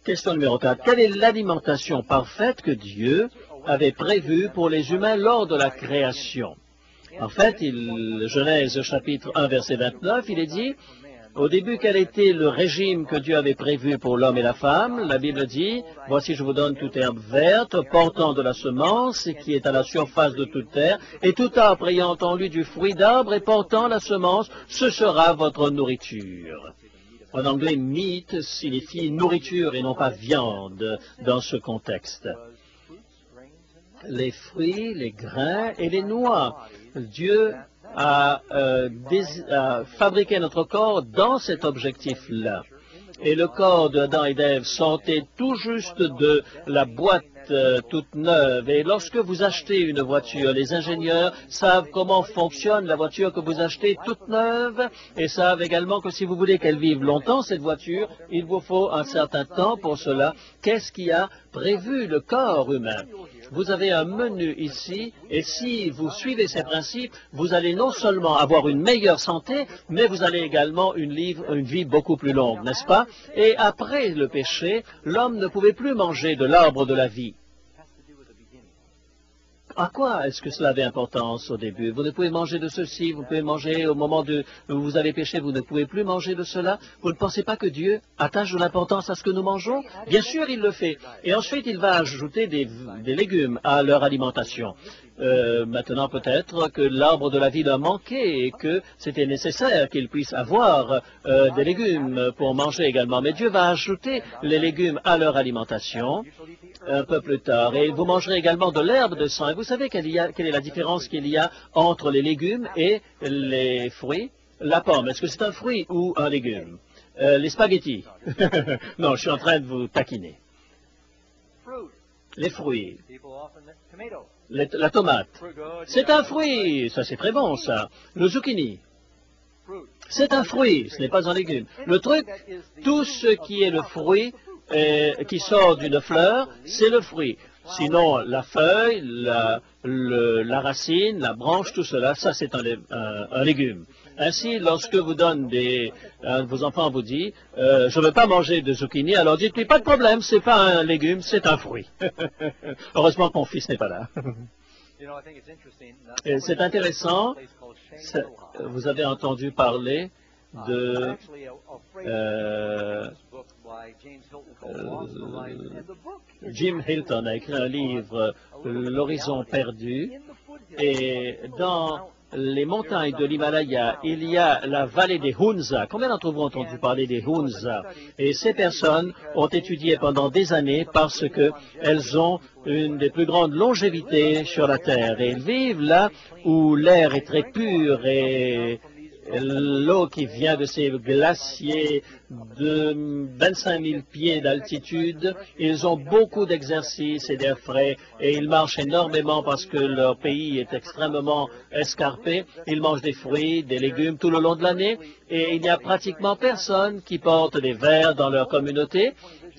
Question numéro 4. Quelle est l'alimentation parfaite que Dieu avait prévue pour les humains lors de la création? En fait, Genèse chapitre 1, verset 29, il est dit, au début, quel était le régime que Dieu avait prévu pour l'homme et la femme? La Bible dit, voici je vous donne toute herbe verte, portant de la semence, qui est à la surface de toute terre, et tout arbre ayant en lui du fruit d'arbre et portant la semence, ce sera votre nourriture. En anglais, meat signifie nourriture et non pas viande dans ce contexte. Les fruits, les grains et les noix. Dieu a fabriqué notre corps dans cet objectif-là. Et le corps d'Adam et d'Ève sortait tout juste de la boîte toute neuve. Et lorsque vous achetez une voiture, les ingénieurs savent comment fonctionne la voiture que vous achetez toute neuve et savent également que si vous voulez qu'elle vive longtemps, cette voiture, il vous faut un certain temps pour cela. Qu'est-ce qui a prévu le corps humain? Vous avez un menu ici, et si vous suivez ces principes, vous allez non seulement avoir une meilleure santé, mais vous allez également une vie beaucoup plus longue, n'est-ce pas? Et après le péché, l'homme ne pouvait plus manger de l'arbre de la vie. À quoi est-ce que cela avait importance au début? Vous ne pouvez manger de ceci, vous pouvez manger au moment où vous avez péché, vous ne pouvez plus manger de cela. Vous ne pensez pas que Dieu attache de l'importance à ce que nous mangeons? Bien sûr, il le fait. Et ensuite, il va ajouter des légumes à leur alimentation. Maintenant, peut-être que l'arbre de la vie leur manquait et que c'était nécessaire qu'ils puissent avoir des légumes pour manger également. Mais Dieu va ajouter les légumes à leur alimentation un peu plus tard. Et vous mangerez également de l'herbe de sang. Et vous savez quelle est la différence qu'il y a entre les légumes et les fruits? La pomme, est-ce que c'est un fruit ou un légume? Les spaghettis. Non, je suis en train de vous taquiner. Les fruits. La tomate. C'est un fruit. Ça, c'est très bon, ça. Le zucchini. C'est un fruit. Ce n'est pas un légume. Le truc, tout ce qui est le fruit, qui sort d'une fleur, c'est le fruit. Sinon, la feuille, la racine, la branche, tout cela, ça c'est un légume. Ainsi, lorsque vous donnez vos enfants vous disent je ne veux pas manger de zucchini, alors dites-lui pas de problème, c'est pas un légume, c'est un fruit. Heureusement que mon fils n'est pas là. C'est intéressant, vous avez entendu parler de Jim Hilton a écrit un livre, L'horizon perdu, et dans les montagnes de l'Himalaya, il y a la vallée des Hunza. Combien d'entre vous ont entendu parler des Hunza? Et ces personnes ont étudié pendant des années parce qu'elles ont une des plus grandes longévités sur la Terre. Et elles vivent là où l'air est très pur et l'eau qui vient de ces glaciers de 25 000 pieds d'altitude. Ils ont beaucoup d'exercices et d'air frais et ils marchent énormément parce que leur pays est extrêmement escarpé. Ils mangent des fruits, des légumes tout le long de l'année et il n'y a pratiquement personne qui porte des verres dans leur communauté.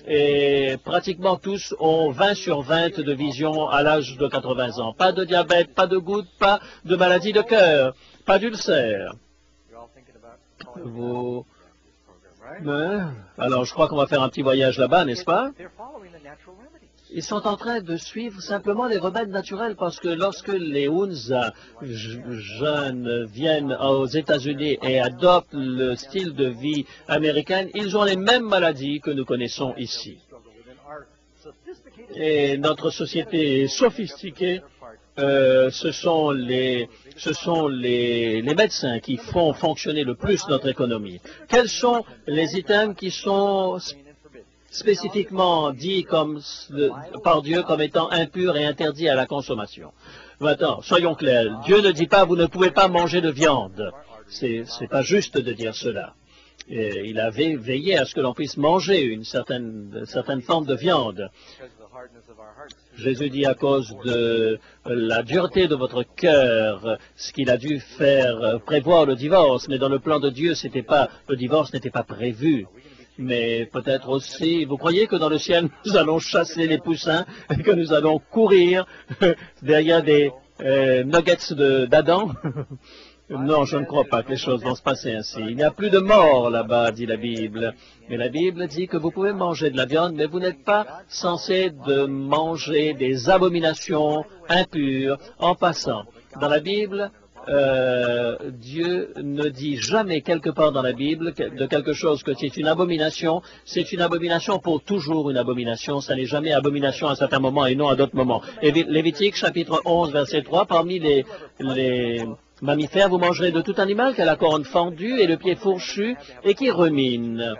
Et pratiquement tous ont 20 sur 20 de vision à l'âge de 80 ans. Pas de diabète, pas de goutte, pas de maladie de cœur, pas d'ulcère. Alors, je crois qu'on va faire un petit voyage là-bas, n'est-ce pas? Ils sont en train de suivre simplement les remèdes naturels parce que lorsque les Hunza jeunes viennent aux États-Unis et adoptent le style de vie américain, ils ont les mêmes maladies que nous connaissons ici. Et notre société est sophistiquée. Ce sont les médecins qui font fonctionner le plus notre économie. Quels sont les items qui sont spécifiquement dit par Dieu comme étant impurs et interdits à la consommation? Maintenant, soyons clairs, Dieu ne dit pas vous ne pouvez pas manger de viande. C'est pas juste de dire cela. Et il avait veillé à ce que l'on puisse manger une certaine forme de viande. Jésus dit à cause de la dureté de votre cœur, ce qu'il a dû faire prévoir le divorce, mais dans le plan de Dieu, le divorce n'était pas prévu. Mais peut-être aussi, vous croyez que dans le ciel, nous allons chasser les poussins et que nous allons courir derrière des nuggets d'Adam? Non, je ne crois pas que les choses vont se passer ainsi. Il n'y a plus de mort là-bas, dit la Bible. Mais la Bible dit que vous pouvez manger de la viande, mais vous n'êtes pas censé de manger des abominations impures en passant. Dans la Bible, Dieu ne dit jamais quelque part dans la Bible de quelque chose que c'est une abomination pour toujours une abomination, ça n'est jamais abomination à un certain moment et non à d'autres moments. Et Lévitique chapitre 11 verset 3, parmi les mammifères, vous mangerez de tout animal qui a la corne fendue et le pied fourchu et qui rumine.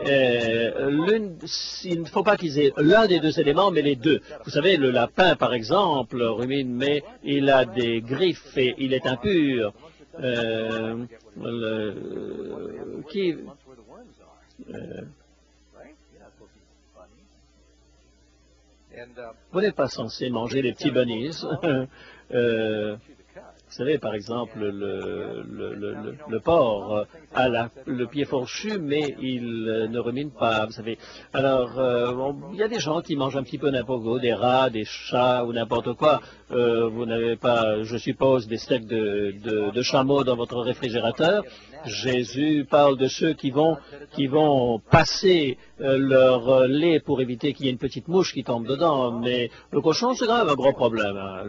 Il ne faut pas qu'ils aient l'un des deux éléments, mais les deux. Vous savez, le lapin, par exemple, rumine, mais il a des griffes et il est impur. Vous n'êtes pas censé manger les petits bunnies. Vous savez, par exemple, le porc a le pied fourchu, mais il ne rumine pas, vous savez. Alors, il y a des gens qui mangent un petit peu n'importe quoi, des rats, des chats ou n'importe quoi. Vous n'avez pas, je suppose, des steaks de chameau dans votre réfrigérateur. Jésus parle de ceux qui vont passer leur lait pour éviter qu'il y ait une petite mouche qui tombe dedans. Mais le cochon, c'est quand même un gros problème. Hein.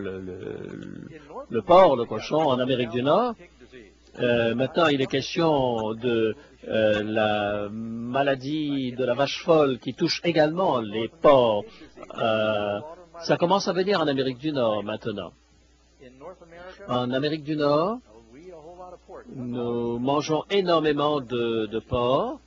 Le porc, le cochon, en Amérique du Nord. Maintenant, il est question de la maladie de la vache folle qui touche également les porcs. Ça commence à venir en Amérique du Nord maintenant. En Amérique du Nord, nous mangeons énormément de porc.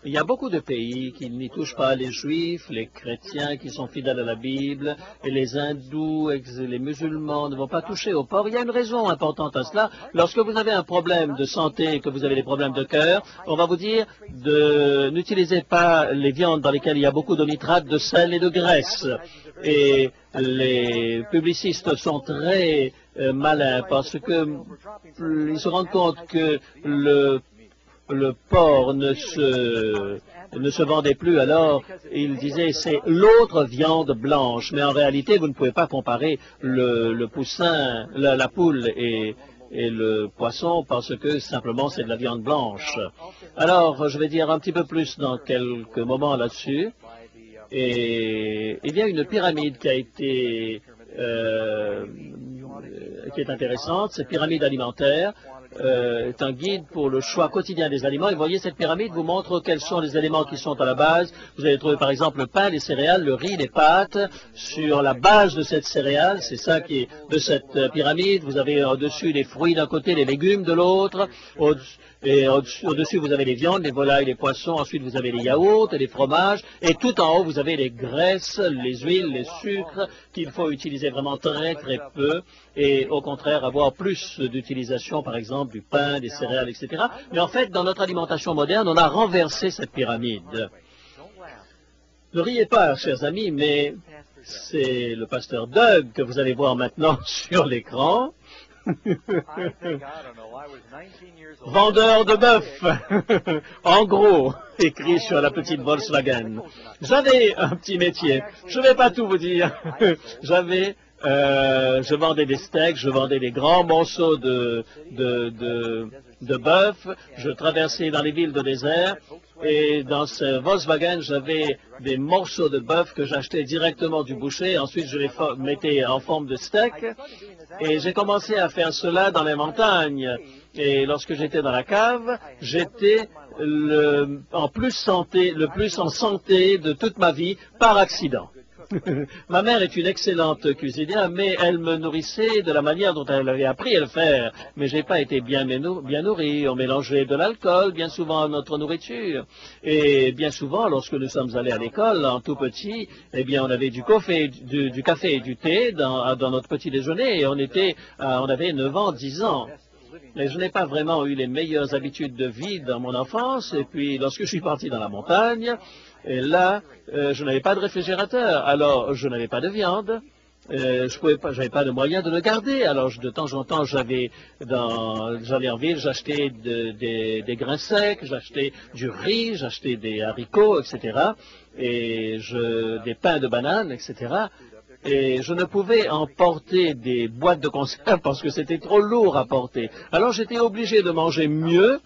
Il y a beaucoup de pays qui n'y touchent pas, les juifs, les chrétiens qui sont fidèles à la Bible, et les hindous, et les musulmans ne vont pas toucher au porc. Il y a une raison importante à cela. Lorsque vous avez un problème de santé, que vous avez des problèmes de cœur, on va vous dire n'utilisez pas les viandes dans lesquelles il y a beaucoup de nitrates, de sel et de graisse. Et les publicistes sont très malins parce qu'ils se rendent compte que le porc ne se vendait plus, alors il disait c'est l'autre viande blanche, mais en réalité vous ne pouvez pas comparer le poussin, la poule et le poisson parce que simplement c'est de la viande blanche. Alors je vais dire un petit peu plus dans quelques moments là-dessus. Et il y a une pyramide qui a été qui est intéressante, cette pyramide alimentaire. Est un guide pour le choix quotidien des aliments. Et vous voyez, cette pyramide vous montre quels sont les éléments qui sont à la base. Vous allez trouver par exemple le pain, les céréales, le riz, les pâtes. Sur la base de cette céréale, c'est ça qui est de cette pyramide. Vous avez au-dessus les fruits d'un côté, les légumes de l'autre. Et au-dessus, vous avez les viandes, les volailles, les poissons. Ensuite, vous avez les yaourts et les fromages. Et tout en haut, vous avez les graisses, les huiles, les sucres qu'il faut utiliser vraiment très, très peu. Et au contraire, avoir plus d'utilisation, par exemple, du pain, des céréales, etc. Mais en fait, dans notre alimentation moderne, on a renversé cette pyramide. Ne riez pas, chers amis, mais c'est le pasteur Doug que vous allez voir maintenant sur l'écran. Vendeur de bœuf, en gros, écrit sur la petite Volkswagen. J'avais un petit métier, je ne vais pas tout vous dire. Je vendais des steaks, je vendais des grands morceaux de bœuf, je traversais dans les villes de désert, et dans ce Volkswagen, j'avais des morceaux de bœuf que j'achetais directement du boucher, ensuite je les mettais en forme de steak, et j'ai commencé à faire cela dans les montagnes. Et lorsque j'étais dans la cave, j'étais le plus en santé de toute ma vie par accident. Ma mère est une excellente cuisinière, mais elle me nourrissait de la manière dont elle avait appris à le faire. Mais j'ai pas été bien nourri. On mélangeait de l'alcool bien souvent à notre nourriture. Et bien souvent, lorsque nous sommes allés à l'école, en tout petit, eh bien, on avait du café et du thé dans notre petit déjeuner. Et on avait 9 ans, 10 ans. Mais je n'ai pas vraiment eu les meilleures habitudes de vie dans mon enfance. Et puis, lorsque je suis parti dans la montagne, et là, je n'avais pas de réfrigérateur, alors je n'avais pas de viande, j'avais pas de moyen de le garder. Alors de temps en temps, j'allais en ville, j'achetais des grains secs, j'achetais du riz, j'achetais des haricots, etc. Et des pains de banane, etc. Et je ne pouvais emporter des boîtes de conserve parce que c'était trop lourd à porter. Alors j'étais obligé de manger mieux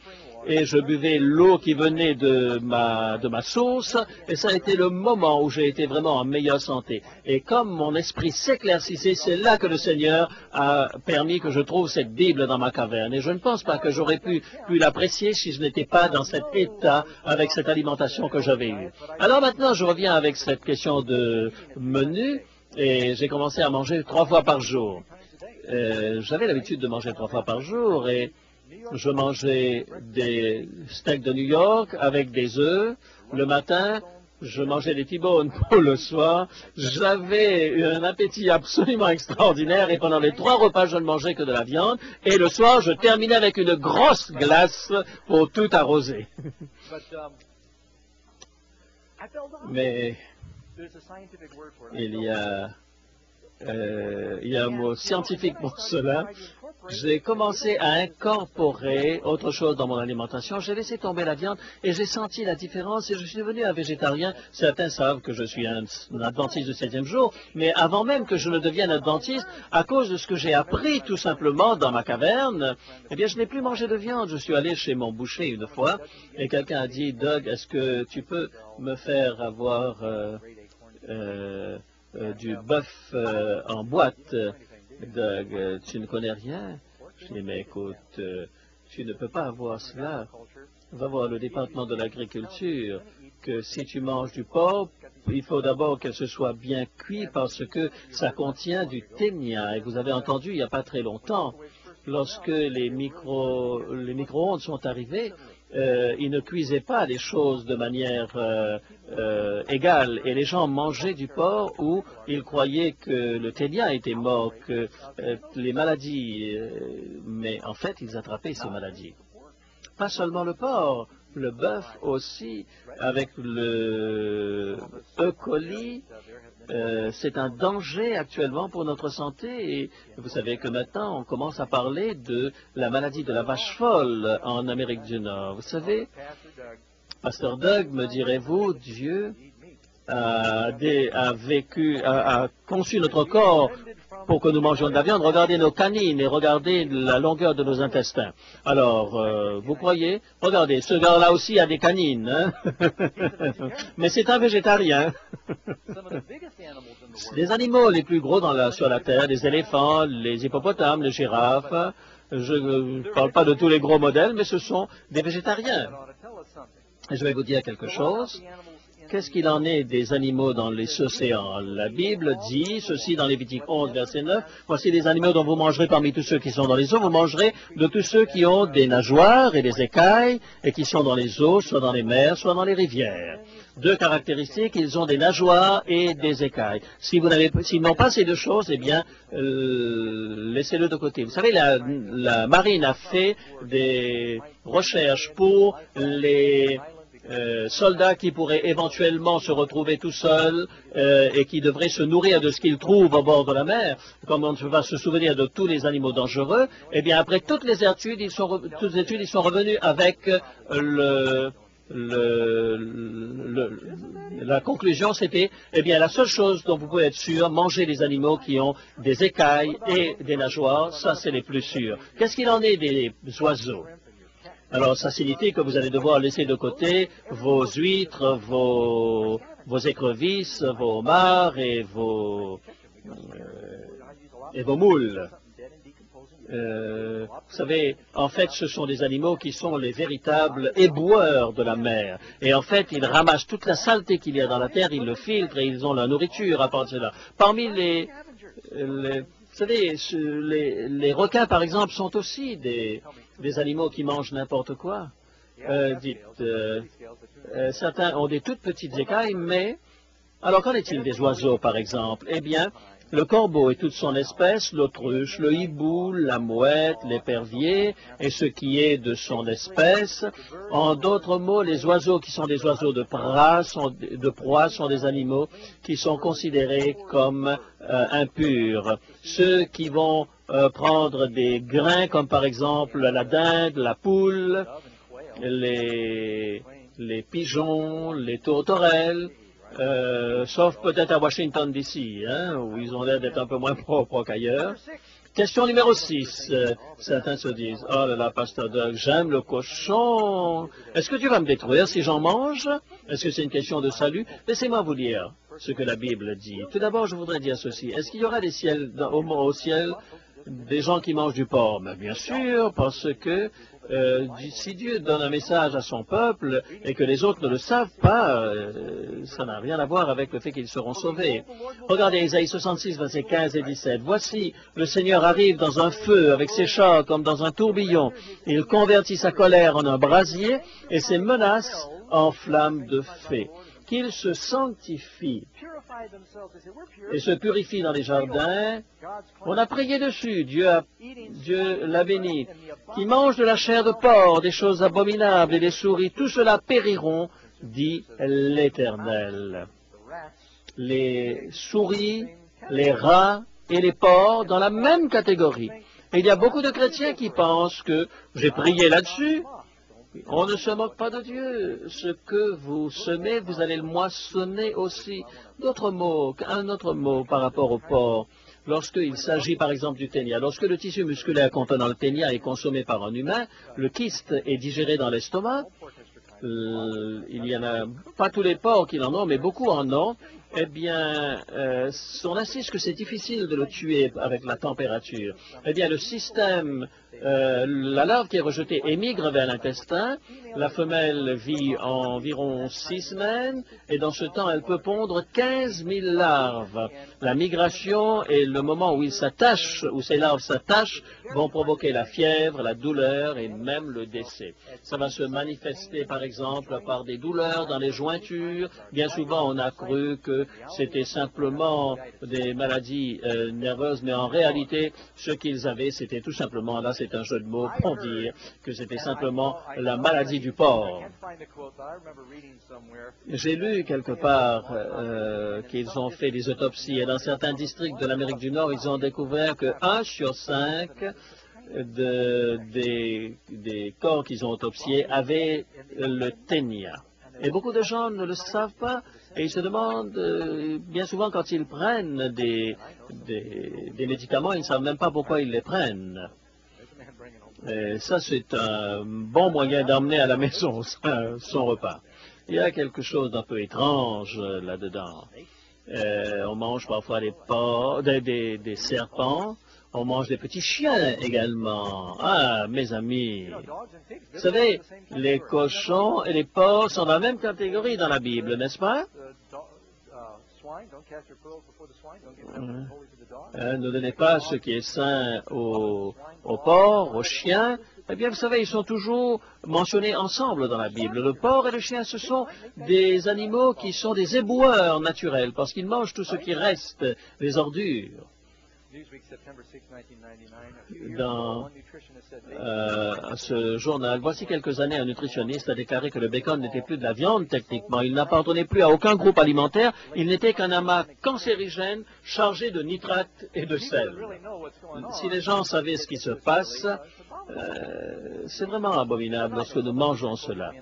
et je buvais l'eau qui venait de ma source et ça a été le moment où j'ai été vraiment en meilleure santé. Et comme mon esprit s'éclaircissait, c'est là que le Seigneur a permis que je trouve cette Bible dans ma caverne. Et je ne pense pas que j'aurais pu l'apprécier si je n'étais pas dans cet état avec cette alimentation que j'avais eue. Alors maintenant, je reviens avec cette question de menu. Et j'ai commencé à manger 3 fois par jour. J'avais l'habitude de manger 3 fois par jour et je mangeais des steaks de New York avec des œufs. Le matin, je mangeais des T-bones pour le soir. J'avais un appétit absolument extraordinaire et pendant les 3 repas, je ne mangeais que de la viande. Et le soir, je terminais avec une grosse glace pour tout arroser. Mais il y a un mot scientifique pour cela. J'ai commencé à incorporer autre chose dans mon alimentation. J'ai laissé tomber la viande et j'ai senti la différence et je suis devenu un végétarien. Certains savent que je suis un adventiste du 7e jour, mais avant même que je ne devienne adventiste, à cause de ce que j'ai appris tout simplement dans ma caverne, eh bien je n'ai plus mangé de viande. Je suis allé chez mon boucher une fois et quelqu'un a dit, Doug, est-ce que tu peux me faire avoir du bœuf en boîte? Doug, tu ne connais rien? Je dis, mais écoute, tu ne peux pas avoir cela. Va voir le département de l'agriculture, que si tu manges du porc, il faut d'abord que ce soit bien cuit parce que ça contient du ténia. Et vous avez entendu il n'y a pas très longtemps, lorsque les micro-ondes sont arrivés, ils ne cuisaient pas les choses de manière égale et les gens mangeaient du porc où ils croyaient que le ténia était mort, que les maladies, mais en fait ils attrapaient ces maladies. Pas seulement le porc, le bœuf aussi, avec le E. coli. C'est un danger actuellement pour notre santé et vous savez que maintenant on commence à parler de la maladie de la vache folle en Amérique du Nord. Vous savez, Pasteur Doug, me direz-vous, Dieu a conçu notre corps pour que nous mangions de la viande. Regardez nos canines et regardez la longueur de nos intestins. Alors, vous croyez? Regardez, ce gars-là aussi a des canines, hein? Mais c'est un végétarien. Les animaux les plus gros sur la terre, les éléphants, les hippopotames, les girafes, je ne parle pas de tous les gros modèles, mais ce sont des végétariens. Et je vais vous dire quelque chose. Qu'est-ce qu'il en est des animaux dans les océans? La Bible dit ceci dans Lévitique 11, verset 9. Voici les animaux dont vous mangerez parmi tous ceux qui sont dans les eaux. Vous mangerez de tous ceux qui ont des nageoires et des écailles et qui sont dans les eaux, soit dans les mers, soit dans les rivières. 2 caractéristiques, ils ont des nageoires et des écailles. S'ils n'ont pas ces 2 choses, eh bien, laissez-le de côté. Vous savez, la marine a fait des recherches pour les soldats qui pourraient éventuellement se retrouver tout seuls et qui devraient se nourrir de ce qu'ils trouvent au bord de la mer, comme on va se souvenir de tous les animaux dangereux, eh bien après toutes les études, ils sont revenus avec la conclusion, c'était, eh bien la seule chose dont vous pouvez être sûr, manger les animaux qui ont des écailles et des nageoires, ça c'est les plus sûrs. Qu'est-ce qu'il en est des oiseaux? Alors, ça signifie que vous allez devoir laisser de côté vos huîtres, vos écrevisses, vos homards et vos moules. Vous savez, en fait, ce sont des animaux qui sont les véritables éboueurs de la mer. Et en fait, ils ramassent toute la saleté qu'il y a dans la terre, ils le filtrent et ils ont la nourriture à partir de là. Parmi vous savez, les requins, par exemple, sont aussi des animaux qui mangent n'importe quoi. Certains ont des toutes petites écailles, mais... Alors, qu'en est-il des oiseaux, par exemple? Eh bien, le corbeau et toute son espèce, l'autruche, le hibou, la mouette, l'épervier et ce qui est de son espèce. En d'autres mots, les oiseaux qui sont des oiseaux de proie sont des animaux qui sont considérés comme impurs. Ceux qui vont prendre des grains comme par exemple la dinde, la poule, les pigeons, les tourterelles, sauf peut-être à Washington DC, hein, où ils ont l'air d'être un peu moins propres qu'ailleurs. Question numéro 6. Certains se disent, oh là là, Pasteur Doug, j'aime le cochon. Est-ce que tu vas me détruire si j'en mange? Est-ce que c'est une question de salut? Laissez-moi vous lire ce que la Bible dit. Tout d'abord, je voudrais dire ceci. Est-ce qu'il y aura au ciel des gens qui mangent du porc? Mais bien sûr, parce que si Dieu donne un message à son peuple et que les autres ne le savent pas, ça n'a rien à voir avec le fait qu'ils seront sauvés. Regardez Ésaïe 66, versets 15 et 17. Voici, le Seigneur arrive dans un feu avec ses chars comme dans un tourbillon. Il convertit sa colère en un brasier et ses menaces en flammes de feu. Qu'il se sanctifie et se purifie dans les jardins. On a prié dessus, Dieu l'a béni. Qui mange de la chair de porc, des choses abominables et des souris, tout cela périront, dit l'Éternel. Les souris, les rats et les porcs dans la même catégorie. Et il y a beaucoup de chrétiens qui pensent que j'ai prié là-dessus. On ne se moque pas de Dieu. Ce que vous semez, vous allez le moissonner aussi. Un autre mot par rapport au porc. Lorsqu'il s'agit par exemple du ténia, lorsque le tissu musculaire contenant le ténia est consommé par un humain, le kyste est digéré dans l'estomac. Il y en a, pas tous les porcs qui en ont, mais beaucoup en ont. Eh bien, on insiste que c'est difficile de le tuer avec la température. Eh bien, le système, la larve qui est rejetée émigre vers l'intestin. La femelle vit environ 6 semaines et dans ce temps, elle peut pondre 15 000 larves. La migration et le moment où ces larves s'attachent vont provoquer la fièvre, la douleur et même le décès. Ça va se manifester, par exemple, par des douleurs dans les jointures. Bien souvent, on a cru que c'était simplement des maladies nerveuses, mais en réalité, ce qu'ils avaient, c'était tout simplement, là c'est un jeu de mots pour dire que c'était simplement la maladie du porc. J'ai lu quelque part qu'ils ont fait des autopsies et dans certains districts de l'Amérique du Nord, ils ont découvert que 1 sur 5 des corps qu'ils ont autopsiés avaient le ténia. Et beaucoup de gens ne le savent pas et ils se demandent, bien souvent quand ils prennent des médicaments, ils ne savent même pas pourquoi ils les prennent. Et ça, c'est un bon moyen d'emmener à la maison son repas. Il y a quelque chose d'un peu étrange là-dedans. On mange parfois des serpents. On mange des petits chiens également. Ah, mes amis, vous savez, les cochons et les porcs sont dans la même catégorie dans la Bible, n'est-ce pas? Ne donnez pas ce qui est saint aux porcs, aux chiens. Eh bien, vous savez, ils sont toujours mentionnés ensemble dans la Bible. Le porc et le chien, ce sont des animaux qui sont des éboueurs naturels, parce qu'ils mangent tout ce qui reste, les ordures. Dans ce journal, voici quelques années, un nutritionniste a déclaré que le bacon n'était plus de la viande techniquement. Il n'appartenait plus à aucun groupe alimentaire. Il n'était qu'un amas cancérigène chargé de nitrates et de sel. Si les gens savaient ce qui se passe, c'est vraiment abominable lorsque nous mangeons cela.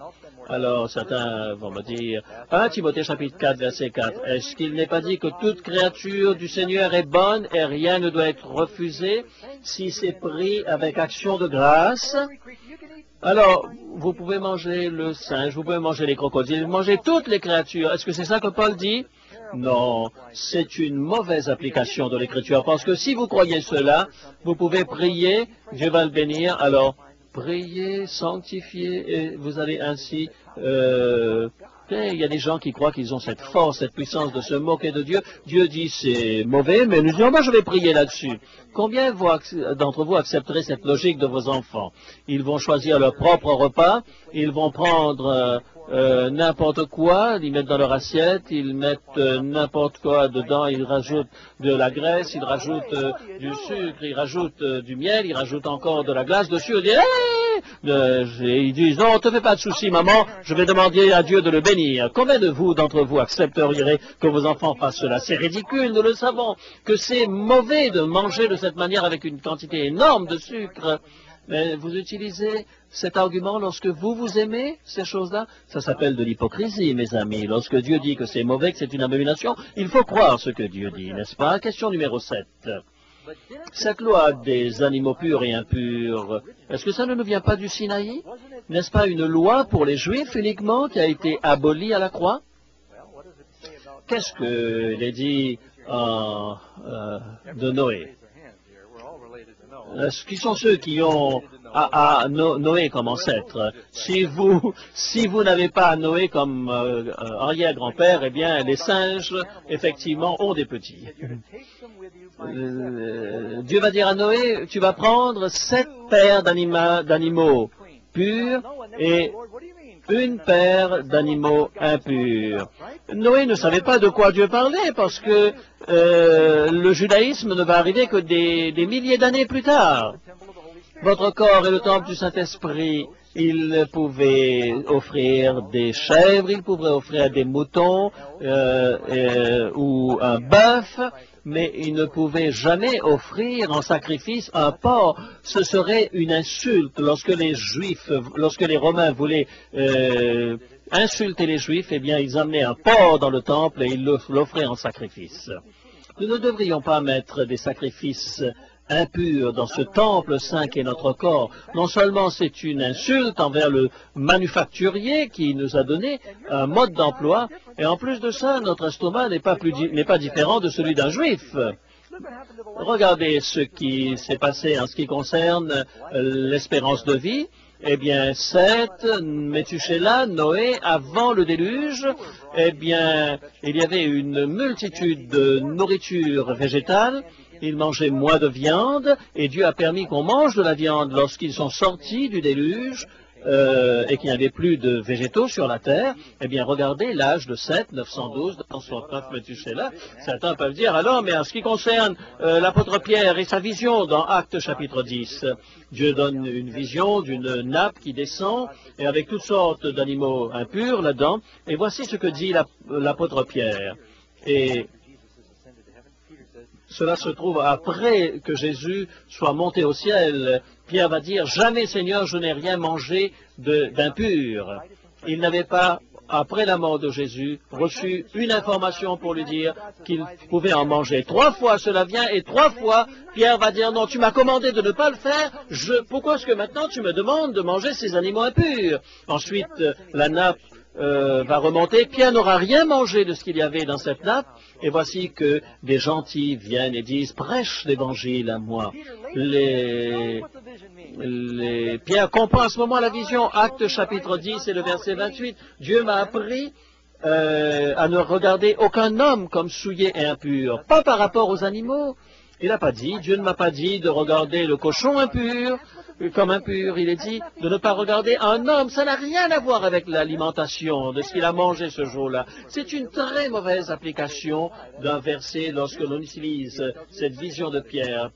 Alors, certains vont me dire, 1 Timothée chapitre 4, verset 4, est-ce qu'il n'est pas dit que toute créature du Seigneur est bonne et rien ne doit être refusé si c'est pris avec action de grâce? Alors, vous pouvez manger le singe, vous pouvez manger les crocodiles, manger toutes les créatures. Est-ce que c'est ça que Paul dit? Non, c'est une mauvaise application de l'Écriture, parce que si vous croyez cela, vous pouvez prier, Dieu va le bénir, alors priez, sanctifiez, et vous allez ainsi... il y a des gens qui croient qu'ils ont cette force, cette puissance de se moquer de Dieu. Dieu dit c'est mauvais, mais nous disons, moi je vais prier là-dessus. Combien d'entre vous accepterez cette logique de vos enfants? Ils vont choisir leur propre repas, ils vont prendre n'importe quoi, ils mettent dans leur assiette, ils mettent n'importe quoi dedans, ils rajoutent de la graisse, ils rajoutent du sucre, ils rajoutent du miel, ils rajoutent encore de la glace dessus, ils disent non, ne te fais pas de soucis maman, je vais demander à Dieu de le bénir. Combien de vous, d'entre vous, accepteriez que vos enfants fassent cela? C'est ridicule, nous le savons, que c'est mauvais de manger de cette manière avec une quantité énorme de sucre. Mais vous utilisez cet argument lorsque vous aimez ces choses-là. Ça s'appelle de l'hypocrisie, mes amis. Lorsque Dieu dit que c'est mauvais, que c'est une abomination, il faut croire ce que Dieu dit, n'est-ce pas? Question numéro 7. Cette loi des animaux purs et impurs, est-ce que ça ne nous vient pas du Sinaï? N'est-ce pas une loi pour les Juifs uniquement qui a été abolie à la croix? Qu'est-ce qu'il est dit de Noé? Qui sont ceux qui ont Noé comme ancêtre? Si vous n'avez pas Noé comme arrière-grand-père, eh bien, les singes, effectivement, ont des petits. Dieu va dire à Noé, tu vas prendre 7 paires d'animaux purs et une paire d'animaux impurs. Noé ne savait pas de quoi Dieu parlait parce que le judaïsme ne va arriver que des milliers d'années plus tard. Votre corps est le temple du Saint-Esprit. Il pouvait offrir des chèvres, il pouvait offrir des moutons ou un bœuf, mais il ne pouvait jamais offrir en sacrifice un porc. Ce serait une insulte. Lorsque les Romains voulaient insulter les Juifs, eh bien, ils amenaient un porc dans le temple et ils l'offraient en sacrifice. Nous ne devrions pas mettre des sacrifices impurs dans ce temple saint qu'est notre corps. Non seulement c'est une insulte envers le manufacturier qui nous a donné un mode d'emploi, et en plus de ça, notre estomac n'est pas différent de celui d'un juif. Regardez ce qui s'est passé en ce qui concerne l'espérance de vie. Eh bien, Seth, Méthusélah, Noé, avant le déluge, eh bien, il y avait une multitude de nourriture végétale. Ils mangeaient moins de viande, et Dieu a permis qu'on mange de la viande lorsqu'ils sont sortis du déluge, et qu'il n'y avait plus de végétaux sur la terre. Eh bien, regardez l'âge de 7, 912, 969, Méthusélah. Certains peuvent dire, alors, mais en ce qui concerne l'apôtre Pierre et sa vision dans Actes chapitre 10, Dieu donne une vision d'une nappe qui descend, et avec toutes sortes d'animaux impurs là-dedans, et voici ce que dit l'apôtre Pierre. Et cela se trouve après que Jésus soit monté au ciel. Pierre va dire, jamais Seigneur, je n'ai rien mangé d'impur. Il n'avait pas, après la mort de Jésus, reçu une information pour lui dire qu'il pouvait en manger. 3 fois cela vient, et 3 fois Pierre va dire, non, tu m'as commandé de ne pas le faire, pourquoi est-ce que maintenant tu me demandes de manger ces animaux impurs? Ensuite, la nappe va remonter. Pierre n'aura rien mangé de ce qu'il y avait dans cette nappe. Et voici que des gentils viennent et disent, prêche l'évangile à moi. Pierre comprend à ce moment la vision. Actes chapitre 10 et le verset 28. Dieu m'a appris à ne regarder aucun homme comme souillé et impur. Pas par rapport aux animaux. Il n'a pas dit, Dieu ne m'a pas dit de regarder le cochon impur comme impur. Il est dit de ne pas regarder un homme. Ça n'a rien à voir avec l'alimentation, de ce qu'il a mangé ce jour-là. C'est une très mauvaise application d'un verset lorsque l'on utilise cette vision de Pierre.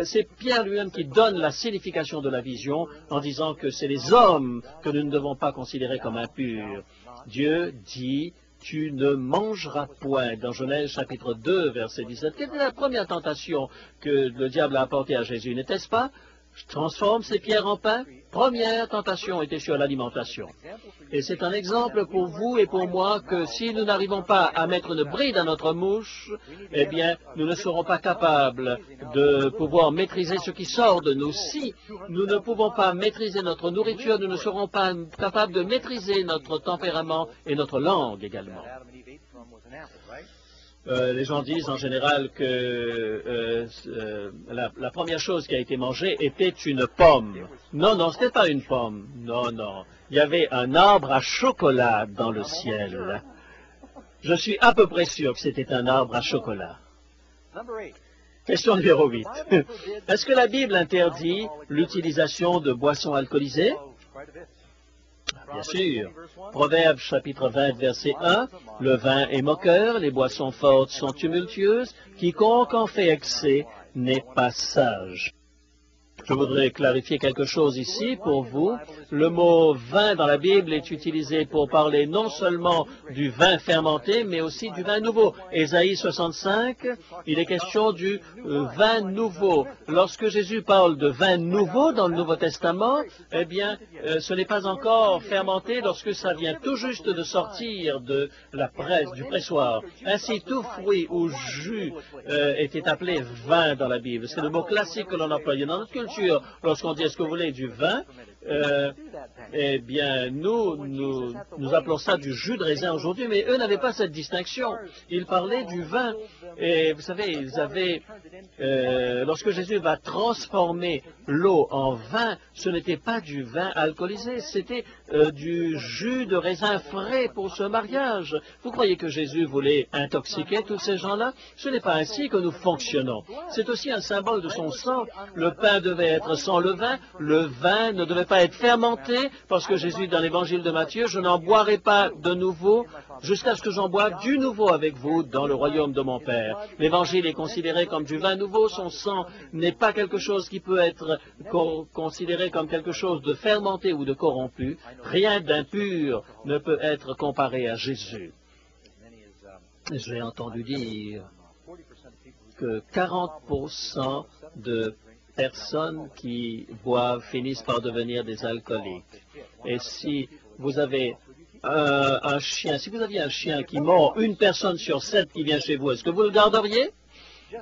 C'est Pierre lui-même qui donne la signification de la vision en disant que c'est les hommes que nous ne devons pas considérer comme impurs. Dieu dit, tu ne mangeras point, dans Genèse chapitre 2, verset 17. Quelle est la première tentation que le diable a apportée à Jésus? N'était-ce pas? Transforme ces pierres en pain. Première tentation était sur l'alimentation. Et c'est un exemple pour vous et pour moi que si nous n'arrivons pas à mettre une bride à notre mouche, eh bien, nous ne serons pas capables de pouvoir maîtriser ce qui sort de nous. Si nous ne pouvons pas maîtriser notre nourriture, nous ne serons pas capables de maîtriser notre tempérament et notre langue également. Les gens disent en général que la première chose qui a été mangée était une pomme. Non, non, ce n'était pas une pomme. Non, non. Il y avait un arbre à chocolat dans le ciel. Je suis à peu près sûr que c'était un arbre à chocolat. Question numéro 8. Est-ce que la Bible interdit l'utilisation de boissons alcoolisées? Bien sûr. Proverbe chapitre 20, verset 1. Le vin est moqueur, les boissons fortes sont tumultueuses. Quiconque en fait excès n'est pas sage. Je voudrais clarifier quelque chose ici pour vous. Le mot vin dans la Bible est utilisé pour parler non seulement du vin fermenté, mais aussi du vin nouveau. Ésaïe 65, il est question du vin nouveau. Lorsque Jésus parle de vin nouveau dans le Nouveau Testament, eh bien, ce n'est pas encore fermenté lorsque ça vient tout juste de sortir de la presse, du pressoir. Ainsi, tout fruit ou jus était appelé vin dans la Bible. C'est le mot classique que l'on emploie. Dans notre culture, lorsqu'on dit « est-ce que vous voulez du vin ?» eh bien, nous appelons ça du jus de raisin aujourd'hui, mais eux n'avaient pas cette distinction. Ils parlaient du vin. Et vous savez, ils avaient, lorsque Jésus va transformer l'eau en vin, ce n'était pas du vin alcoolisé, c'était du jus de raisin frais pour ce mariage. Vous croyez que Jésus voulait intoxiquer tous ces gens-là? Ce n'est pas ainsi que nous fonctionnons. C'est aussi un symbole de son sang. Le pain devait être sans levain, le vin ne devait pas être fermenté, parce que Jésus, dans l'évangile de Matthieu, je n'en boirai pas de nouveau jusqu'à ce que j'en boive du nouveau avec vous dans le royaume de mon Père. L'évangile est considéré comme du vin nouveau, son sang n'est pas quelque chose qui peut être considéré comme quelque chose de fermenté ou de corrompu. Rien d'impur ne peut être comparé à Jésus. J'ai entendu dire que 40% de personnes qui boivent finissent par devenir des alcooliques. Et si vous avez un chien, si vous aviez un chien qui mord une personne sur 7 qui vient chez vous, est-ce que vous le garderiez?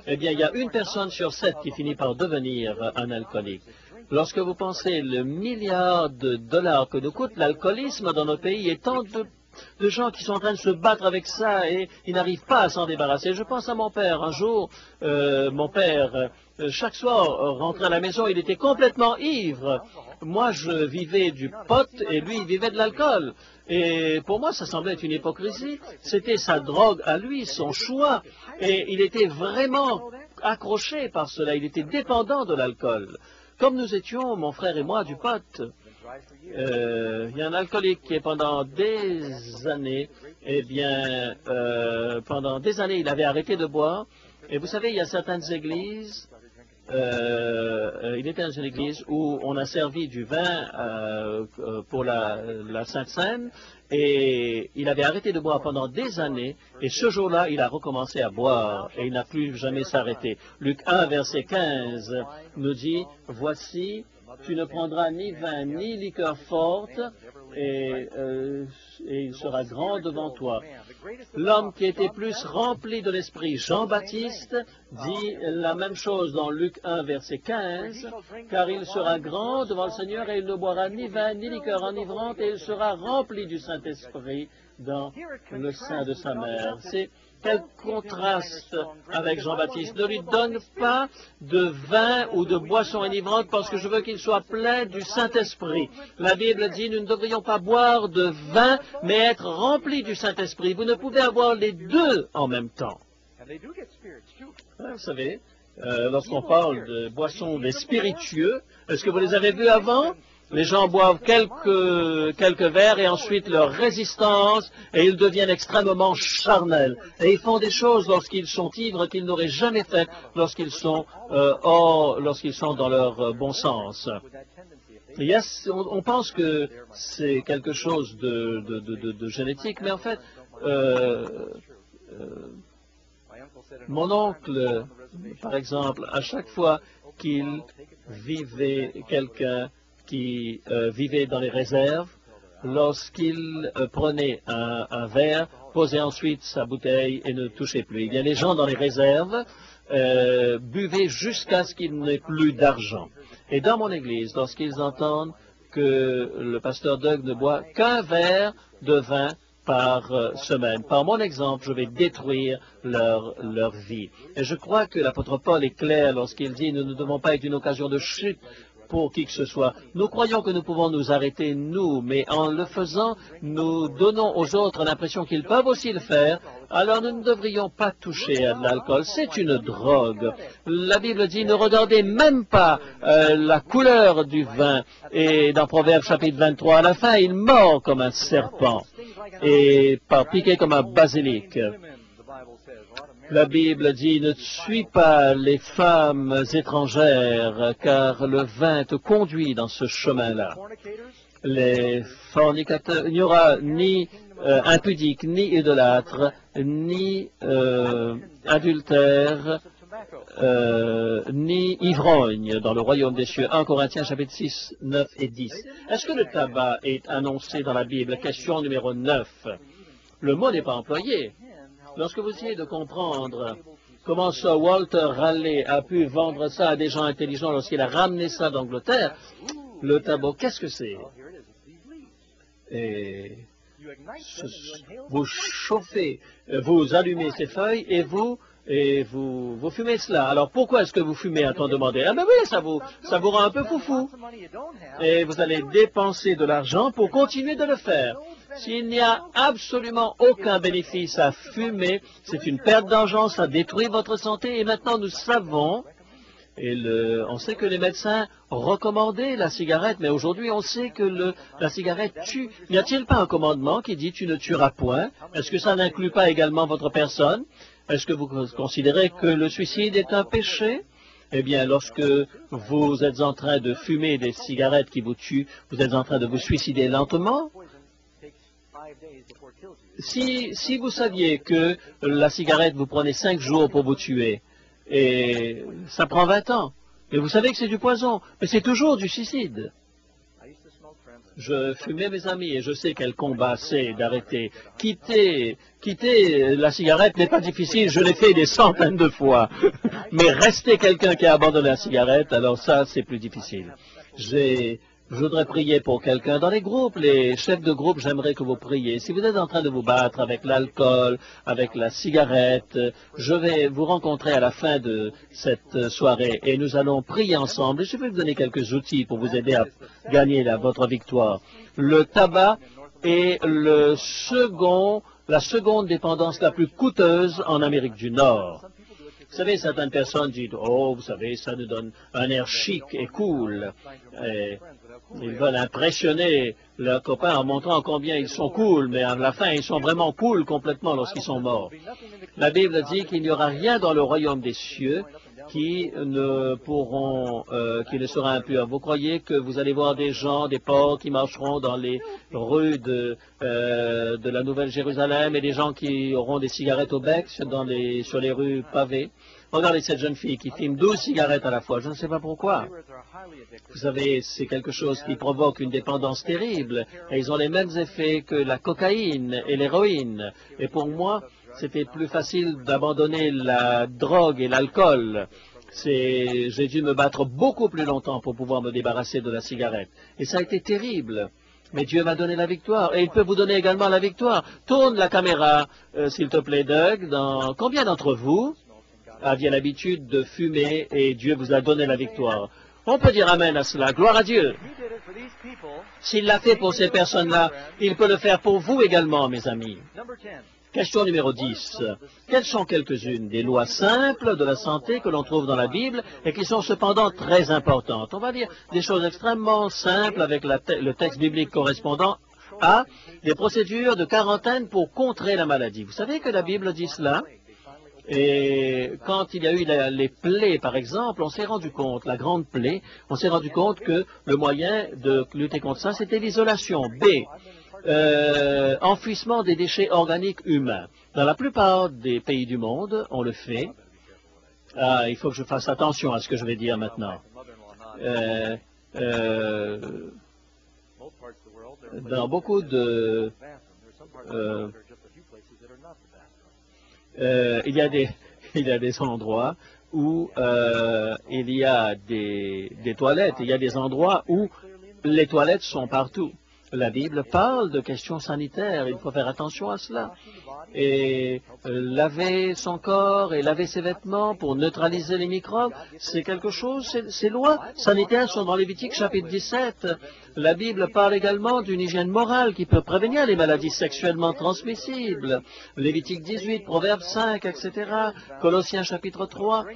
Eh bien, il y a une personne sur 7 qui finit par devenir un alcoolique. Lorsque vous pensez le milliard de dollars que nous coûte l'alcoolisme dans nos pays, et tant de gens qui sont en train de se battre avec ça et ils n'arrivent pas à s'en débarrasser. Je pense à mon père. Un jour, mon père, chaque soir, rentrait à la maison, il était complètement ivre. Moi, je vivais du pot et lui, il vivait de l'alcool. Et pour moi, ça semblait être une hypocrisie. C'était sa drogue à lui, son choix. Et il était vraiment accroché par cela. Il était dépendant de l'alcool. Comme nous étions, mon frère et moi, du pot. Il y a un alcoolique qui est pendant des années, eh bien, pendant des années, il avait arrêté de boire. Et vous savez, il y a certaines églises, il était dans une église où on a servi du vin pour la Sainte Seine, et il avait arrêté de boire pendant des années, et ce jour-là, il a recommencé à boire, et il n'a plus jamais s'arrêté. Luc 1, verset 15, nous dit, « Voici, tu ne prendras ni vin ni liqueur forte, et il sera grand devant toi. » L'homme qui était plus rempli de l'esprit, Jean-Baptiste, dit la même chose dans Luc 1, verset 15, « Car il sera grand devant le Seigneur, et il ne boira ni vin ni liqueur enivrante, et il sera rempli du Saint-Esprit dans le sein de sa mère. » C'est quel contraste avec Jean-Baptiste. Ne lui donne pas de vin ou de boisson enivrante parce que je veux qu'il soit plein du Saint-Esprit. La Bible dit, nous ne devrions pas boire de vin, mais être remplis du Saint-Esprit. Vous ne pouvez avoir les deux en même temps. Vous savez, lorsqu'on parle de boissons des spiritueux, est-ce que vous les avez vus avant? Les gens boivent quelques verres et ensuite leur résistance, et ils deviennent extrêmement charnels. Et ils font des choses lorsqu'ils sont ivres qu'ils n'auraient jamais fait lorsqu'ils sont dans leur bon sens. On pense que c'est quelque chose de génétique, mais en fait, mon oncle, par exemple, à chaque fois qu'il vivait quelqu'un qui vivait dans les réserves, lorsqu'il prenait un verre, posait ensuite sa bouteille et ne touchait plus. Eh bien, les gens dans les réserves buvaient jusqu'à ce qu'il n'ait plus d'argent. Et dans mon église, lorsqu'ils entendent que le pasteur Doug ne boit qu'un verre de vin par semaine, par mon exemple, je vais détruire leur vie. Et je crois que l'apôtre Paul est clair lorsqu'il dit « Nous ne devons pas être une occasion de chute pour qui que ce soit. Nous croyons que nous pouvons nous arrêter, nous, mais en le faisant, nous donnons aux autres l'impression qu'ils peuvent aussi le faire, alors nous ne devrions pas toucher à de l'alcool. C'est une drogue. La Bible dit, ne regardez même pas la couleur du vin. Et dans Proverbes chapitre 23, à la fin, il mord comme un serpent et piqué comme un basilic. La Bible dit, ne suis pas les femmes étrangères, car le vin te conduit dans ce chemin-là. Les fornicateurs, il n'y aura ni impudiques, ni idolâtres, ni adultères, ni ivrogne dans le royaume des cieux. 1 Corinthiens chapitre 6, 9 et 10. Est-ce que le tabac est annoncé dans la Bible? Question numéro 9. Le mot n'est pas employé. Lorsque vous essayez de comprendre comment Sir Walter Raleigh a pu vendre ça à des gens intelligents lorsqu'il a ramené ça d'Angleterre, le tabac, qu'est-ce que c'est? Et vous chauffez, vous allumez ces feuilles et vous fumez cela. Alors pourquoi est-ce que vous fumez, a-t-on demandé? Ah ben oui, ça vous rend un peu foufou. Et vous allez dépenser de l'argent pour continuer de le faire. S'il n'y a absolument aucun bénéfice à fumer, c'est une perte d'argent, ça détruit votre santé. Et maintenant nous savons, on sait que les médecins recommandaient la cigarette, mais aujourd'hui on sait que la cigarette tue. N'y a-t-il pas un commandement qui dit tu ne tueras point? Est-ce que ça n'inclut pas également votre personne? Est-ce que vous considérez que le suicide est un péché? Eh bien, lorsque vous êtes en train de fumer des cigarettes qui vous tuent, vous êtes en train de vous suicider lentement. Si vous saviez que la cigarette vous prenait 5 jours pour vous tuer, et ça prend 20 ans, et vous savez que c'est du poison, mais c'est toujours du suicide. Je fumais, mes amis, et je sais quel combat c'est d'arrêter. Quitter la cigarette n'est pas difficile, je l'ai fait des centaines de fois. Mais rester quelqu'un qui a abandonné la cigarette, alors ça, c'est plus difficile. Je voudrais prier pour quelqu'un dans les groupes, les chefs de groupe, j'aimerais que vous priez. Si vous êtes en train de vous battre avec l'alcool, avec la cigarette, je vais vous rencontrer à la fin de cette soirée et nous allons prier ensemble. Je vais vous donner quelques outils pour vous aider à gagner votre victoire. Le tabac est la seconde dépendance la plus coûteuse en Amérique du Nord. Vous savez, certaines personnes disent, oh, vous savez, ça nous donne un air chic et cool. Et ils veulent impressionner leurs copains en montrant combien ils sont cool, mais à la fin, ils sont vraiment cool complètement lorsqu'ils sont morts. La Bible dit qu'il n'y aura rien dans le royaume des cieux qui ne sera impur. Vous croyez que vous allez voir des gens, des porcs qui marcheront dans les rues de la Nouvelle-Jérusalem et des gens qui auront des cigarettes au bec sur les rues pavées? Regardez cette jeune fille qui fume 12 cigarettes à la fois. Je ne sais pas pourquoi. Vous savez, c'est quelque chose qui provoque une dépendance terrible. Et ils ont les mêmes effets que la cocaïne et l'héroïne. Et pour moi, c'était plus facile d'abandonner la drogue et l'alcool. J'ai dû me battre beaucoup plus longtemps pour pouvoir me débarrasser de la cigarette. Et ça a été terrible. Mais Dieu m'a donné la victoire. Et il peut vous donner également la victoire. Tourne la caméra, s'il te plaît, Doug. Combien d'entre vous aviez l'habitude de fumer et Dieu vous a donné la victoire? On peut dire amen à cela. Gloire à Dieu. S'il l'a fait pour ces personnes-là, il peut le faire pour vous également, mes amis. Question numéro 10. Quelles sont quelques-unes des lois simples de la santé que l'on trouve dans la Bible et qui sont cependant très importantes? On va dire des choses extrêmement simples avec le texte biblique correspondant à des procédures de quarantaine pour contrer la maladie. Vous savez que la Bible dit cela? Et quand il y a eu les plaies, par exemple, on s'est rendu compte, la grande plaie, on s'est rendu compte que le moyen de lutter contre ça, c'était l'isolation. Enfouissement des déchets organiques humains. Dans la plupart des pays du monde, on le fait. Il faut que je fasse attention à ce que je vais dire maintenant. Dans beaucoup de... il y a des endroits où il y a des toilettes. Il y a des endroits où les toilettes sont partout. La Bible parle de questions sanitaires, il faut faire attention à cela. Et laver son corps et laver ses vêtements pour neutraliser les microbes, c'est quelque chose, ces lois sanitaires sont dans Lévitique chapitre 17. La Bible parle également d'une hygiène morale qui peut prévenir les maladies sexuellement transmissibles. Lévitique 18, Proverbe 5, etc. Colossiens chapitre 3.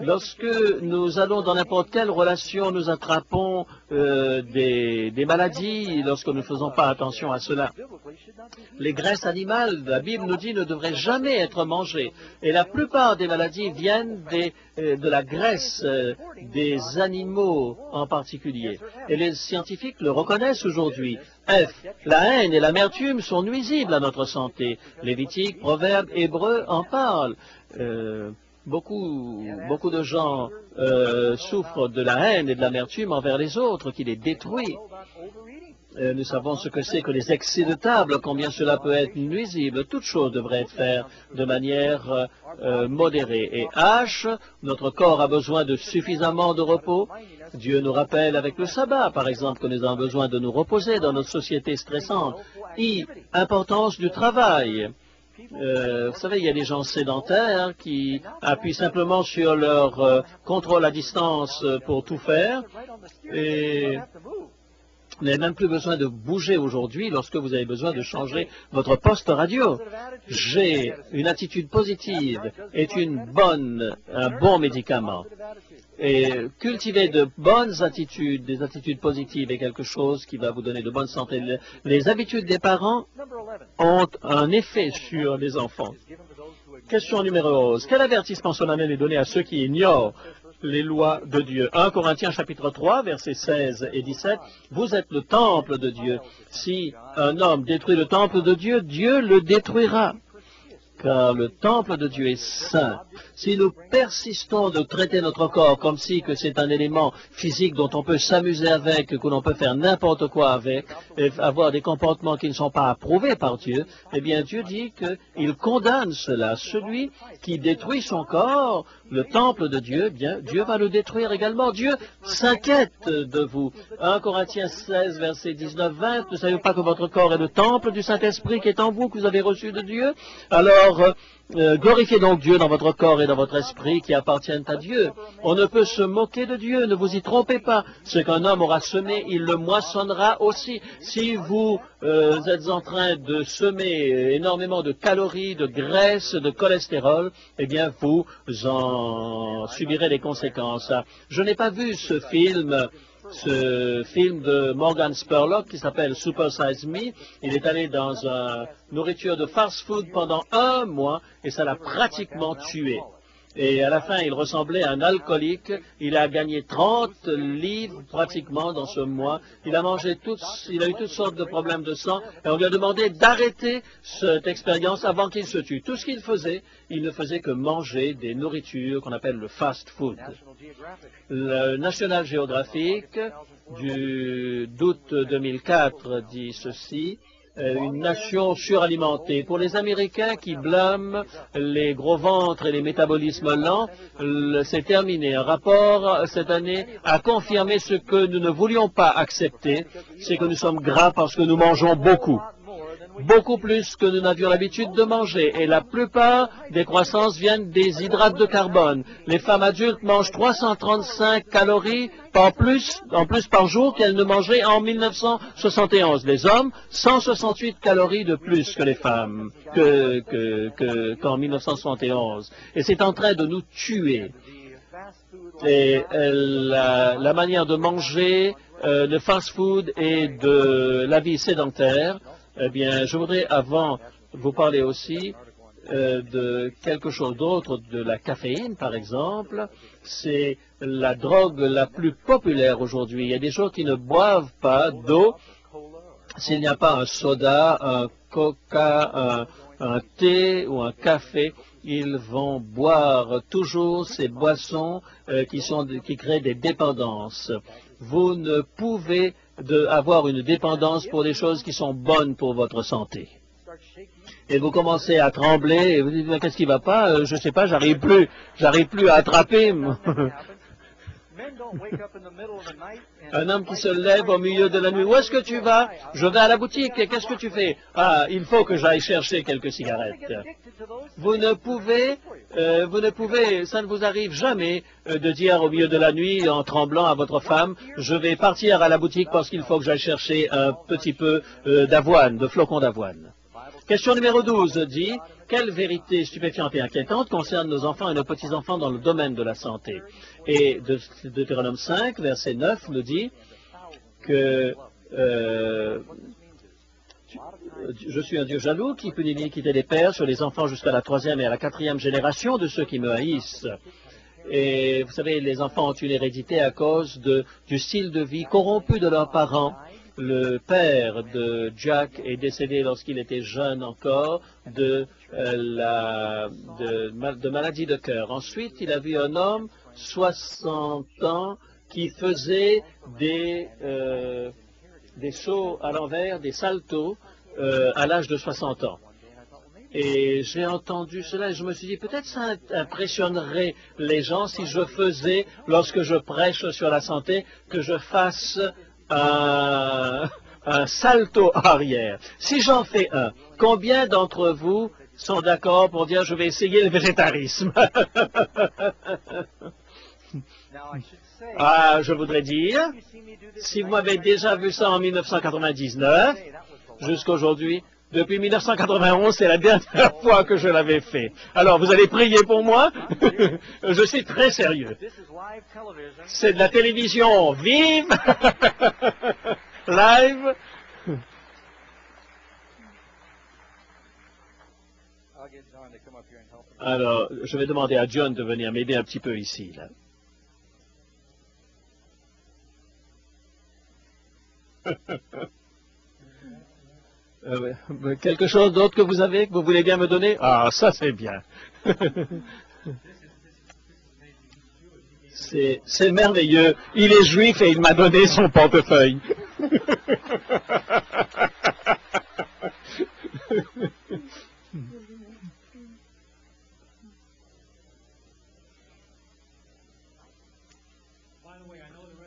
Lorsque nous allons dans n'importe quelle relation, nous attrapons des maladies. Lorsque nous ne faisons pas attention à cela. Les graisses animales, la Bible nous dit, ne devraient jamais être mangées. Et la plupart des maladies viennent de la graisse des animaux en particulier. Et les scientifiques le reconnaissent aujourd'hui. La haine et l'amertume sont nuisibles à notre santé. Lévitique, Proverbes, Hébreux en parlent. Beaucoup de gens souffrent de la haine et de l'amertume envers les autres, qui les détruit. Nous savons ce que c'est que les excès de table, combien cela peut être nuisible. Toute chose devrait être faite de manière modérée. Et notre corps a besoin de suffisamment de repos. Dieu nous rappelle avec le sabbat, par exemple, que nous avons besoin de nous reposer dans notre société stressante. Importance du travail. Vous savez, il y a des gens sédentaires qui appuient simplement sur leur contrôle à distance pour tout faire. Et vous n'avez même plus besoin de bouger aujourd'hui lorsque vous avez besoin de changer votre poste radio. J'ai une attitude positive est un bon médicament. Et cultiver de bonnes attitudes, des attitudes positives est quelque chose qui va vous donner de bonne santé. Les habitudes des parents ont un effet sur les enfants. Question numéro 11. Quel avertissement solennel est donné à ceux qui ignorent les lois de Dieu? 1 Corinthiens chapitre 3, versets 16 et 17. Vous êtes le temple de Dieu. Si un homme détruit le temple de Dieu, Dieu le détruira. Car le temple de Dieu est saint. Si nous persistons de traiter notre corps comme si que c'est un élément physique dont on peut s'amuser avec, que l'on peut faire n'importe quoi avec, et avoir des comportements qui ne sont pas approuvés par Dieu, eh bien Dieu dit qu'il condamne cela. Celui qui détruit son corps, le temple de Dieu, bien Dieu va le détruire également. Dieu s'inquiète de vous. 1 Corinthiens 16, verset 19-20, ne savez-vous pas que votre corps est le temple du Saint-Esprit qui est en vous, que vous avez reçu de Dieu? Alors, glorifiez donc Dieu dans votre corps et dans votre esprit qui appartiennent à Dieu. On ne peut se moquer de Dieu, ne vous y trompez pas. Ce qu'un homme aura semé, il le moissonnera aussi. Si vous êtes en train de semer énormément de calories, de graisse, de cholestérol, eh bien vous en subirez les conséquences. Je n'ai pas vu ce film de Morgan Spurlock qui s'appelle Super Size Me. Il est allé dans une nourriture de fast-food pendant 1 mois et ça l'a pratiquement tué. Et à la fin, il ressemblait à un alcoolique. Il a gagné 30 livres pratiquement dans ce mois. Il a eu toutes sortes de problèmes de sang. Et on lui a demandé d'arrêter cette expérience avant qu'il se tue. Tout ce qu'il faisait, il ne faisait que manger des nourritures qu'on appelle le fast-food. Le National Geographic d'août 2004 dit ceci. Une nation suralimentée. Pour les Américains qui blâment les gros ventres et les métabolismes lents, c'est terminé. Un rapport cette année a confirmé ce que nous ne voulions pas accepter, c'est que nous sommes gras parce que nous mangeons beaucoup. Beaucoup plus que nous n'avions l'habitude de manger. Et la plupart des croissances viennent des hydrates de carbone. Les femmes adultes mangent 335 calories en plus par jour qu'elles ne mangeaient en 1971. Les hommes, 168 calories de plus que les femmes qu'en 1971. Et c'est en train de nous tuer. Et la manière de manger, le fast-food et de la vie sédentaire, eh bien, je voudrais avant vous parler aussi de quelque chose d'autre, de la caféine par exemple. C'est la drogue la plus populaire aujourd'hui. Il y a des gens qui ne boivent pas d'eau s'il n'y a pas un soda, un coca, un thé ou un café. Ils vont boire toujours ces boissons qui créent des dépendances. Vous ne pouvez avoir une dépendance pour des choses qui sont bonnes pour votre santé. Et vous commencez à trembler, et vous dites, mais qu'est-ce qui ne va pas? Je ne sais pas, j'arrive plus à attraper. Un homme qui se lève au milieu de la nuit. Où est-ce que tu vas? Je vais à la boutique. Et qu'est-ce que tu fais? Ah, il faut que j'aille chercher quelques cigarettes. Vous ne pouvez, ça ne vous arrive jamais de dire au milieu de la nuit en tremblant à votre femme, je vais partir à la boutique parce qu'il faut que j'aille chercher un petit peu d'avoine, de flocons d'avoine. Question numéro 12 dit, quelle vérité stupéfiante et inquiétante concerne nos enfants et nos petits-enfants dans le domaine de la santé? Et Deutéronome 5, verset 9, nous dit que je suis un Dieu jaloux qui punit l'iniquité des pères sur les enfants jusqu'à la 3e et à la 4e génération de ceux qui me haïssent. Et vous savez, les enfants ont une hérédité à cause du style de vie corrompu de leurs parents. Le père de Jack est décédé lorsqu'il était jeune encore de maladie de cœur. Ensuite, il a vu un homme, 60 ans, qui faisait des sauts à l'envers, des saltos, à l'âge de 60 ans. Et j'ai entendu cela et je me suis dit, peut-être ça impressionnerait les gens si je faisais, lorsque je prêche sur la santé, que je fasse un salto arrière. Si j'en fais un, combien d'entre vous sont d'accord pour dire, je vais essayer le végétarisme? Je voudrais dire, si vous m'avez déjà vu ça en 1999, jusqu'aujourd'hui, depuis 1991, c'est la dernière fois que je l'avais fait. Alors, vous allez prier pour moi? Je suis très sérieux. C'est de la télévision vive, live. Alors, je vais demander à John de venir m'aider un petit peu ici, là. Quelque chose d'autre que vous avez, que vous voulez bien me donner? Ah, ça c'est bien. C'est merveilleux. Il est juif et il m'a donné son portefeuille.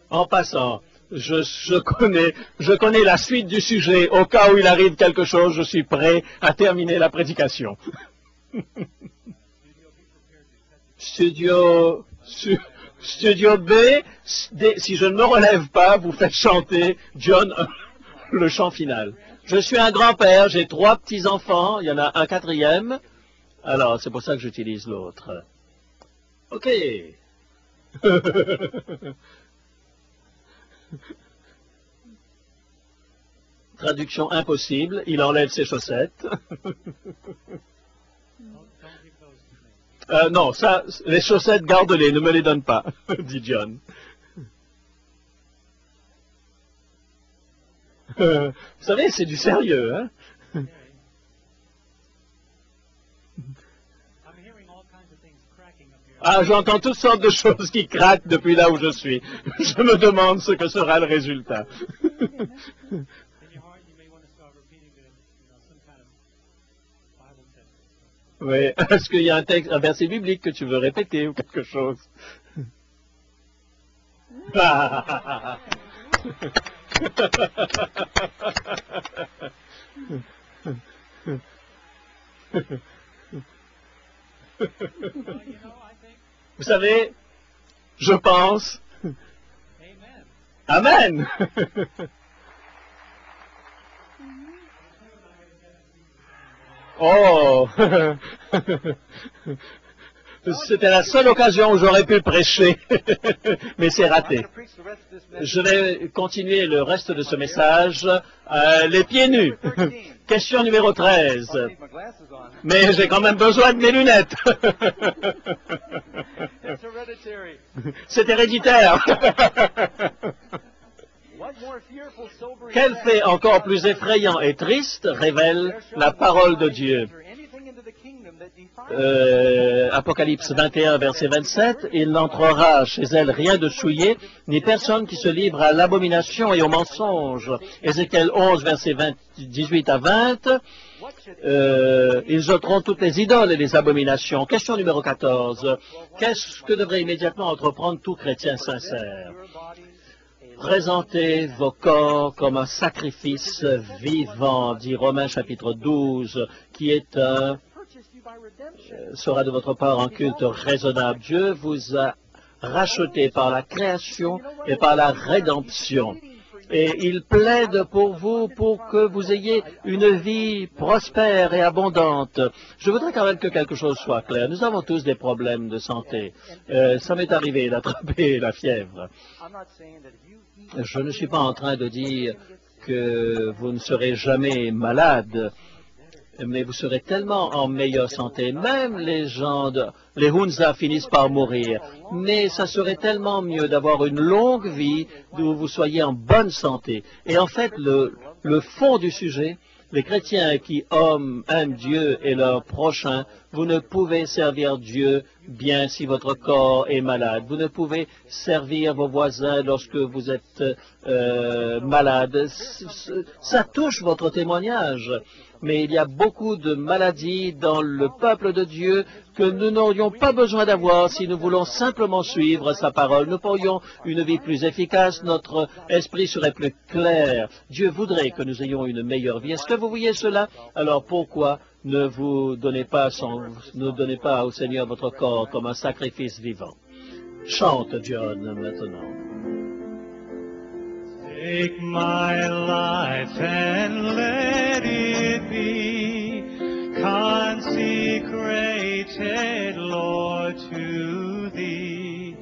En passant, je connais la suite du sujet. Au cas où il arrive quelque chose, je suis prêt à terminer la prédication. Studio B, si je ne me relève pas, vous faites chanter John le chant final. Je suis un grand-père, j'ai 3 petits-enfants, il y en a un 4e. Alors, c'est pour ça que j'utilise l'autre. OK. Traduction impossible, il enlève ses chaussettes. Non, ça, les chaussettes, garde-les, ne me les donne pas, dit John. Vous savez, c'est du sérieux, hein? Ah, j'entends toutes sortes de choses qui craquent depuis là où je suis. Je me demande ce que sera le résultat. Oui, est-ce qu'il y a un verset biblique que tu veux répéter ou quelque chose? Vous savez, je pense. Amen. Oh. C'était la seule occasion où j'aurais pu prêcher, mais c'est raté. Je vais continuer le reste de ce message, les pieds nus. Question numéro 13. Mais j'ai quand même besoin de mes lunettes. C'est héréditaire. Quel fait encore plus effrayant et triste révèle la parole de Dieu? Apocalypse 21, verset 27, « Il n'entrera chez elle rien de souillé, ni personne qui se livre à l'abomination et au mensonge. » Ézéchiel 11, verset 18 à 20, « Ils ôteront toutes les idoles et les abominations. » Question numéro 14, « Qu'est-ce que devrait immédiatement entreprendre tout chrétien sincère? Présentez vos corps comme un sacrifice vivant, dit Romains chapitre 12, qui est sera de votre part un culte raisonnable. Dieu vous a racheté par la création et par la rédemption. et il plaide pour vous pour que vous ayez une vie prospère et abondante. Je voudrais quand même que quelque chose soit clair. Nous avons tous des problèmes de santé. Ça m'est arrivé d'attraper la fièvre. Je ne suis pas en train de dire que vous ne serez jamais malade, mais vous serez tellement en meilleure santé. Même les Hunza finissent par mourir, mais ça serait tellement mieux d'avoir une longue vie où vous soyez en bonne santé. Et en fait, le fond du sujet, les chrétiens qui aiment Dieu et leur prochain, vous ne pouvez servir Dieu bien si votre corps est malade. Vous ne pouvez servir vos voisins lorsque vous êtes malade. Ça touche votre témoignage. Mais il y a beaucoup de maladies dans le peuple de Dieu que nous n'aurions pas besoin d'avoir si nous voulons simplement suivre sa parole. Nous pourrions une vie plus efficace, notre esprit serait plus clair. Dieu voudrait que nous ayons une meilleure vie. Est-ce que vous voyez cela? Alors pourquoi ne donnez pas au Seigneur votre corps comme un sacrifice vivant? Chante, John, maintenant. Take my life and let it be consecrated, Lord, to Thee.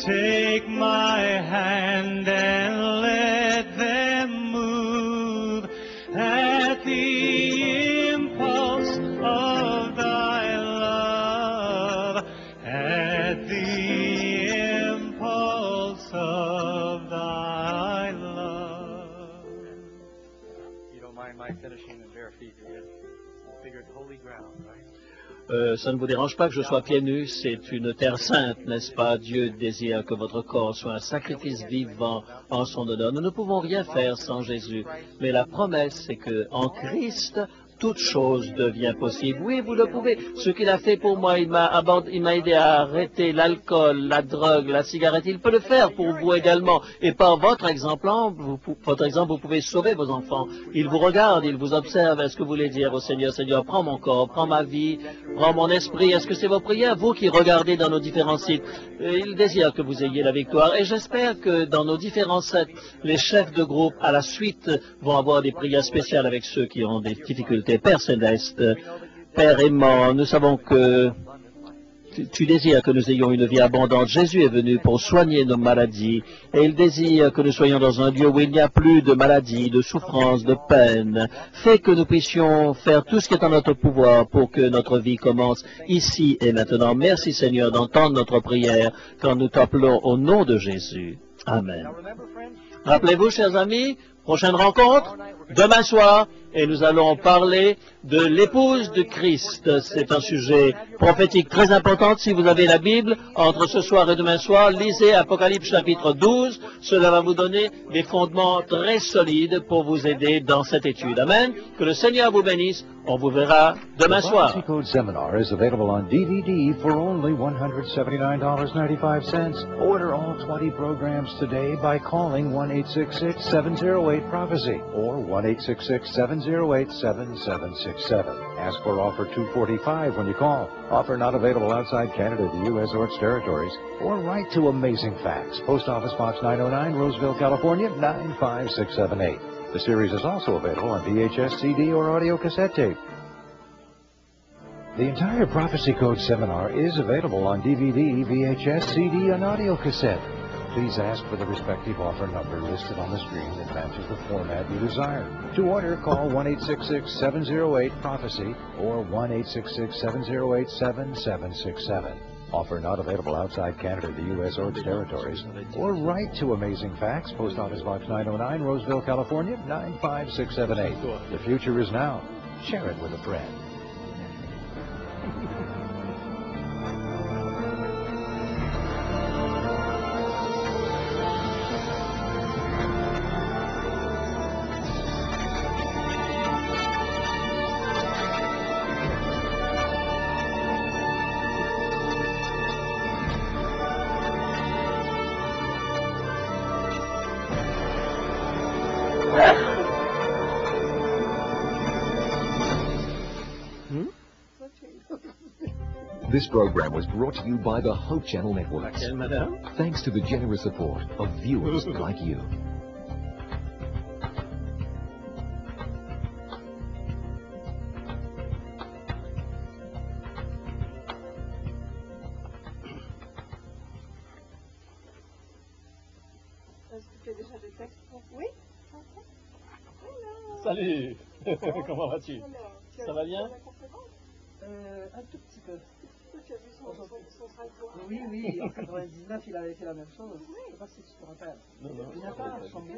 Take my hand and let them move at the impulse of Thy love, at the impulse of Thy love. You don't mind my finishing in bare feet here? Figured holy ground, right? Ça ne vous dérange pas que je sois pieds nus, c'est une terre sainte, n'est-ce pas? Dieu désire que votre corps soit un sacrifice vivant en son honneur. Nous ne pouvons rien faire sans Jésus, mais la promesse, c'est que en Christ, toute chose devient possible. Oui, vous le pouvez. Ce qu'il a fait pour moi, il m'a aidé à arrêter l'alcool, la drogue, la cigarette. Il peut le faire pour vous également. Et par votre exemple, vous pouvez sauver vos enfants. Il vous regarde, il vous observe. Est-ce que vous voulez dire au Seigneur, Seigneur, prends mon corps, prends ma vie, prends mon esprit? Est-ce que c'est vos prières? Vous qui regardez dans nos différents sites, il désire que vous ayez la victoire. Et j'espère que dans nos différents sites, les chefs de groupe, à la suite, vont avoir des prières spéciales avec ceux qui ont des difficultés. Père Céleste, Père aimant, nous savons que tu désires que nous ayons une vie abondante. Jésus est venu pour soigner nos maladies et il désire que nous soyons dans un lieu où il n'y a plus de maladies, de souffrances, de peine. Fais que nous puissions faire tout ce qui est en notre pouvoir pour que notre vie commence ici et maintenant. Merci Seigneur d'entendre notre prière quand nous t'appelons au nom de Jésus. Amen. Rappelez-vous, chers amis, prochaine rencontre, demain soir, et nous allons parler de l'épouse de Christ. C'est un sujet prophétique très important. Si vous avez la Bible, entre ce soir et demain soir, lisez Apocalypse chapitre 12. Cela va vous donner des fondements très solides pour vous aider dans cette étude. Amen. Que le Seigneur vous bénisse. On vous verra demain soir. The Code Seminar is available on DVD for only $179.95. Order all 20 programs today by calling 1-866-708-PROPHECY or 1-866-708-7767. Ask for offer 245 when you call. Offer not available outside Canada, the U.S. or its territories. Or write to Amazing Facts, Post Office Box 909, Roseville, California, 95678. The series is also available on VHS, CD, or audio cassette tape. The entire Prophecy Code Seminar is available on DVD, VHS, CD, and audio cassette. Please ask for the respective offer number listed on the screen that matches the format you desire. To order, call 1-866-708-PROPHECY or 1-866-708-7767. Offer not available outside Canada, the U.S. or its territories. Or write to Amazing Facts, Post Office Box 909, Roseville, California, 95678. The future is now. Share it with a friend. This program was brought to you by the Hope Channel Networks. Thanks to the generous support of viewers like you. tu as déjà des textes pour... Oui. Salut. Comment vas-tu? Ça va bien? Un tout petit peu. Tu as vu son synchro? Oui, oui, en 99, il avait fait la même chose. Je ne sais pas si tu te rappelles. Non, non. Il n'a pas changé.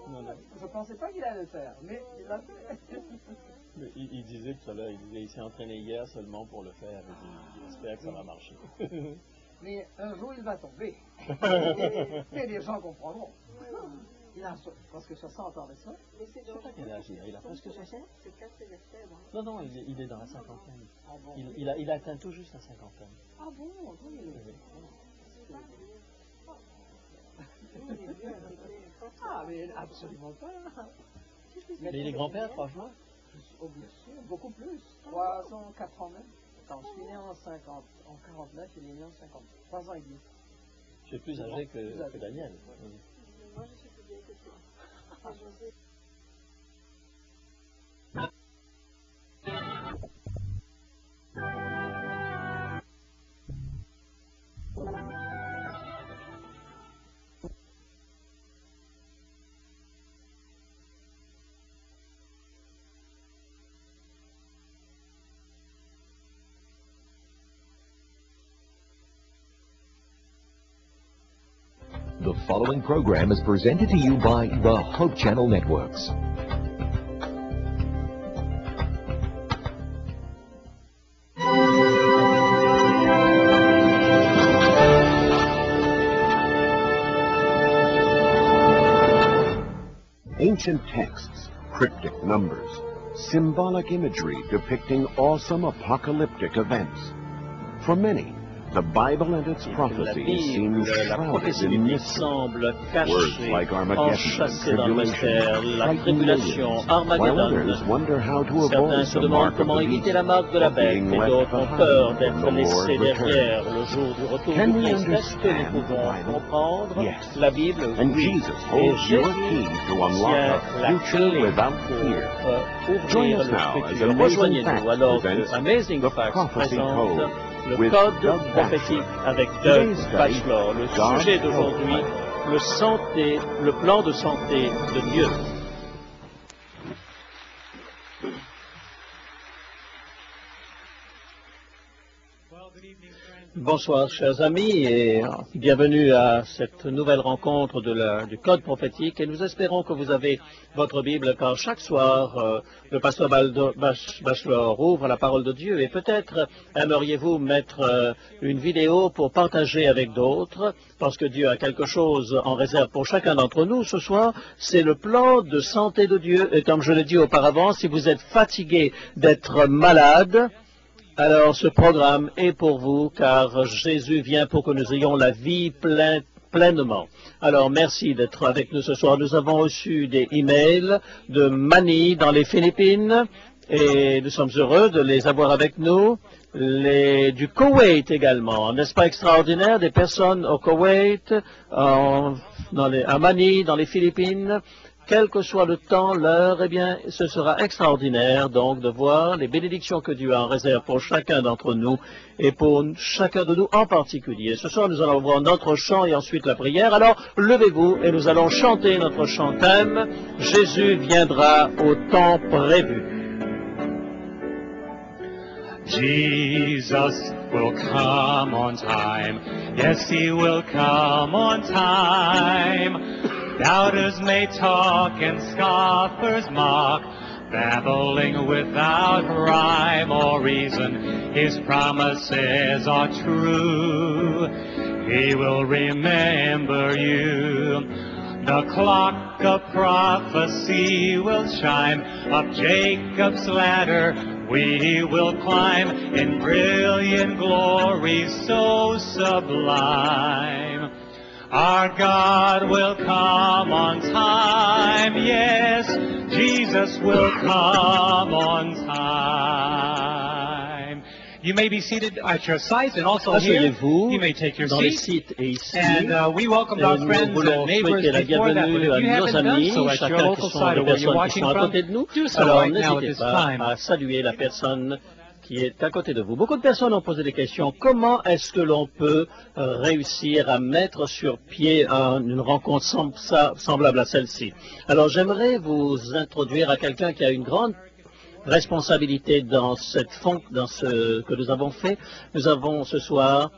Non, non. Je ne pensais pas qu'il allait le faire, mais il l'a fait. Il disait tout à l'heure, il s'est entraîné hier seulement pour le faire. Il espère que ça va marcher. Mais un jour, il va tomber. Et les gens comprendront. Il a presque 60 ans, n'est-ce pas? Quel âge il a presque 60? C'est cassé vertèbre. Non, non, il est dans la cinquantaine. Ah bon? Il atteint tout juste la cinquantaine. Ah bon? Oui. Ah, mais absolument pas. Mais il est grand-père, franchement? Oh, bien sûr, beaucoup plus. 3 ans, 4 ans même. Quand je suis né en 50, en 49, il est né en 50. 3 ans et demi. Tu es plus âgé que Daniel. Moi, je suis plus vieille que toi. The following program is presented to you by the Hope Channel Networks. Ancient texts, cryptic numbers, symbolic imagery depicting awesome apocalyptic events. For many, the Bible and its prophecies seem shrouded in mystery. Words like Armageddon and tribulation, while others wonder how to avoid the mark of the beast or being left behind when the Lord returns. Can we understand the Bible? Yes. And Jesus holds your key to unlock a future without fear. Join us now as Amazing Facts presents the Prophecy Code. Le code prophétique avec Doug Batchelor. Le sujet d'aujourd'hui, le plan de santé de Dieu. Bonsoir chers amis et bienvenue à cette nouvelle rencontre du Code prophétique et nous espérons que vous avez votre Bible car chaque soir le pasteur Batchelor ouvre la parole de Dieu et peut-être aimeriez-vous mettre une vidéo pour partager avec d'autres parce que Dieu a quelque chose en réserve pour chacun d'entre nous ce soir, c'est le plan de santé de Dieu et comme je l'ai dit auparavant, si vous êtes fatigué d'être malade, alors ce programme est pour vous car Jésus vient pour que nous ayons la vie pleinement. Alors merci d'être avec nous ce soir. Nous avons reçu des emails de Manny dans les Philippines et nous sommes heureux de les avoir avec nous. Du Koweït également, n'est-ce pas extraordinaire, des personnes au Koweït, à Manny dans les Philippines. Quel que soit le temps, l'heure, eh bien, ce sera extraordinaire donc de voir les bénédictions que Dieu a en réserve pour chacun d'entre nous et pour chacun de nous en particulier. Ce soir, nous allons voir notre chant et ensuite la prière. Alors, levez-vous et nous allons chanter notre chant thème. Jésus viendra au temps prévu. Jesus will come on time. Yes, he will come on time. Doubters may talk and scoffers mock, babbling without rhyme or reason. His promises are true. He will remember you. The clock of prophecy will chime. Up Jacob's ladder we will climb in brilliant glory so sublime. Our God will come on time, yes, Jesus will come on time. You may be seated at your sites and also here. You may take your seat. And we welcome our friends and neighbors before that. But if you haven't done so at your local site or where you're watching from, do so right now at this time. À saluer la personne qui est à côté de vous. Beaucoup de personnes ont posé des questions. Comment est-ce que l'on peut réussir à mettre sur pied une rencontre semblable à celle-ci? Alors, j'aimerais vous introduire à quelqu'un qui a une grande responsabilité dans ce que nous avons fait. Nous avons ce soir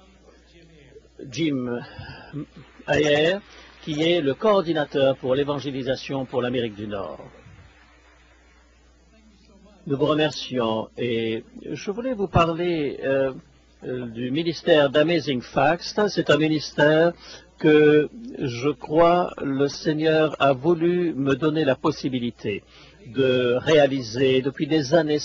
Jim Ayer, qui est le coordinateur pour l'évangélisation pour l'Amérique du Nord. Nous vous remercions et je voulais vous parler du ministère d'Amazing Facts. C'est un ministère que je crois le Seigneur a voulu me donner la possibilité de réaliser depuis des années.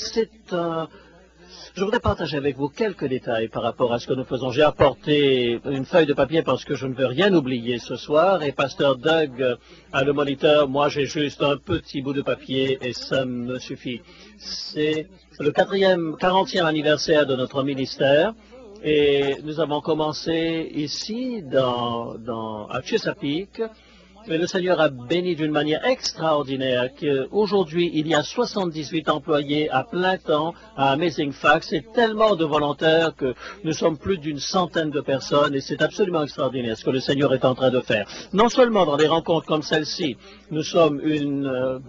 Je voudrais partager avec vous quelques détails par rapport à ce que nous faisons. J'ai apporté une feuille de papier parce que je ne veux rien oublier ce soir et Pasteur Doug a le moniteur. Moi, j'ai juste un petit bout de papier et ça me suffit. C'est le 40e anniversaire de notre ministère et nous avons commencé ici à Chesapeake. Et le Seigneur a béni d'une manière extraordinaire qu'aujourd'hui, il y a 78 employés à plein temps à Amazing Facts. C'est tellement de volontaires que nous sommes plus d'une centaine de personnes et c'est absolument extraordinaire ce que le Seigneur est en train de faire. Non seulement dans des rencontres comme celle-ci, nous sommes une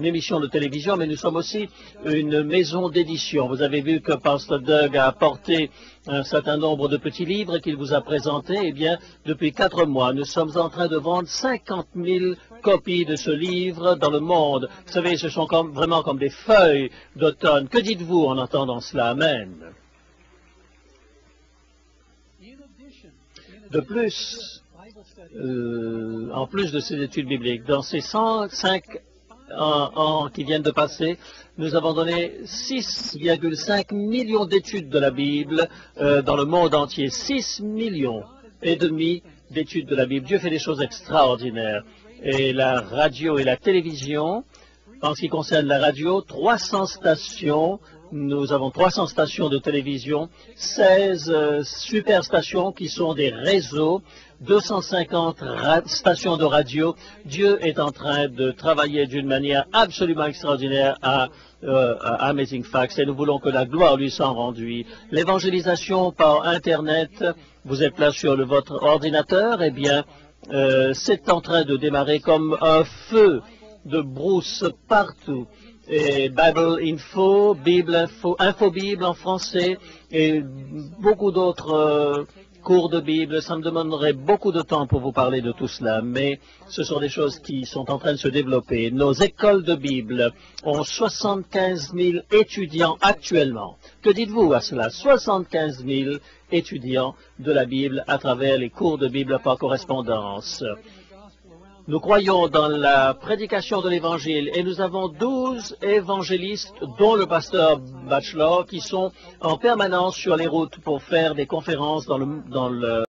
émission de télévision, mais nous sommes aussi une maison d'édition. Vous avez vu que Pastor Doug a apporté un certain nombre de petits livres qu'il vous a présentés. Eh bien, depuis 4 mois, nous sommes en train de vendre 50 000 copies de ce livre dans le monde. Vous savez, ce sont vraiment comme des feuilles d'automne. Que dites-vous en entendant cela? Amen. De plus, en plus de ces études bibliques, dans ces 105 ans qui viennent de passer, nous avons donné 6,5 millions d'études de la Bible dans le monde entier. 6,5 millions d'études de la Bible. Dieu fait des choses extraordinaires. Et la radio et la télévision, en ce qui concerne la radio, 300 stations. Nous avons 300 stations de télévision, 16 superstations qui sont des réseaux, 250 stations de radio. Dieu est en train de travailler d'une manière absolument extraordinaire à Amazing Facts et nous voulons que la gloire lui soit rendue. L'évangélisation par Internet, vous êtes là sur votre ordinateur, eh bien, c'est en train de démarrer comme un feu de brousse partout. Et Bible Info, Bible Info, Info Bible en français et beaucoup d'autres cours de Bible. Ça me demanderait beaucoup de temps pour vous parler de tout cela, mais ce sont des choses qui sont en train de se développer. Nos écoles de Bible ont 75 000 étudiants actuellement. Que dites-vous à cela? 75 000 étudiants de la Bible à travers les cours de Bible par correspondance. Nous croyons dans la prédication de l'Évangile et nous avons 12 évangélistes, dont le pasteur Batchelor, qui sont en permanence sur les routes pour faire des conférences dans le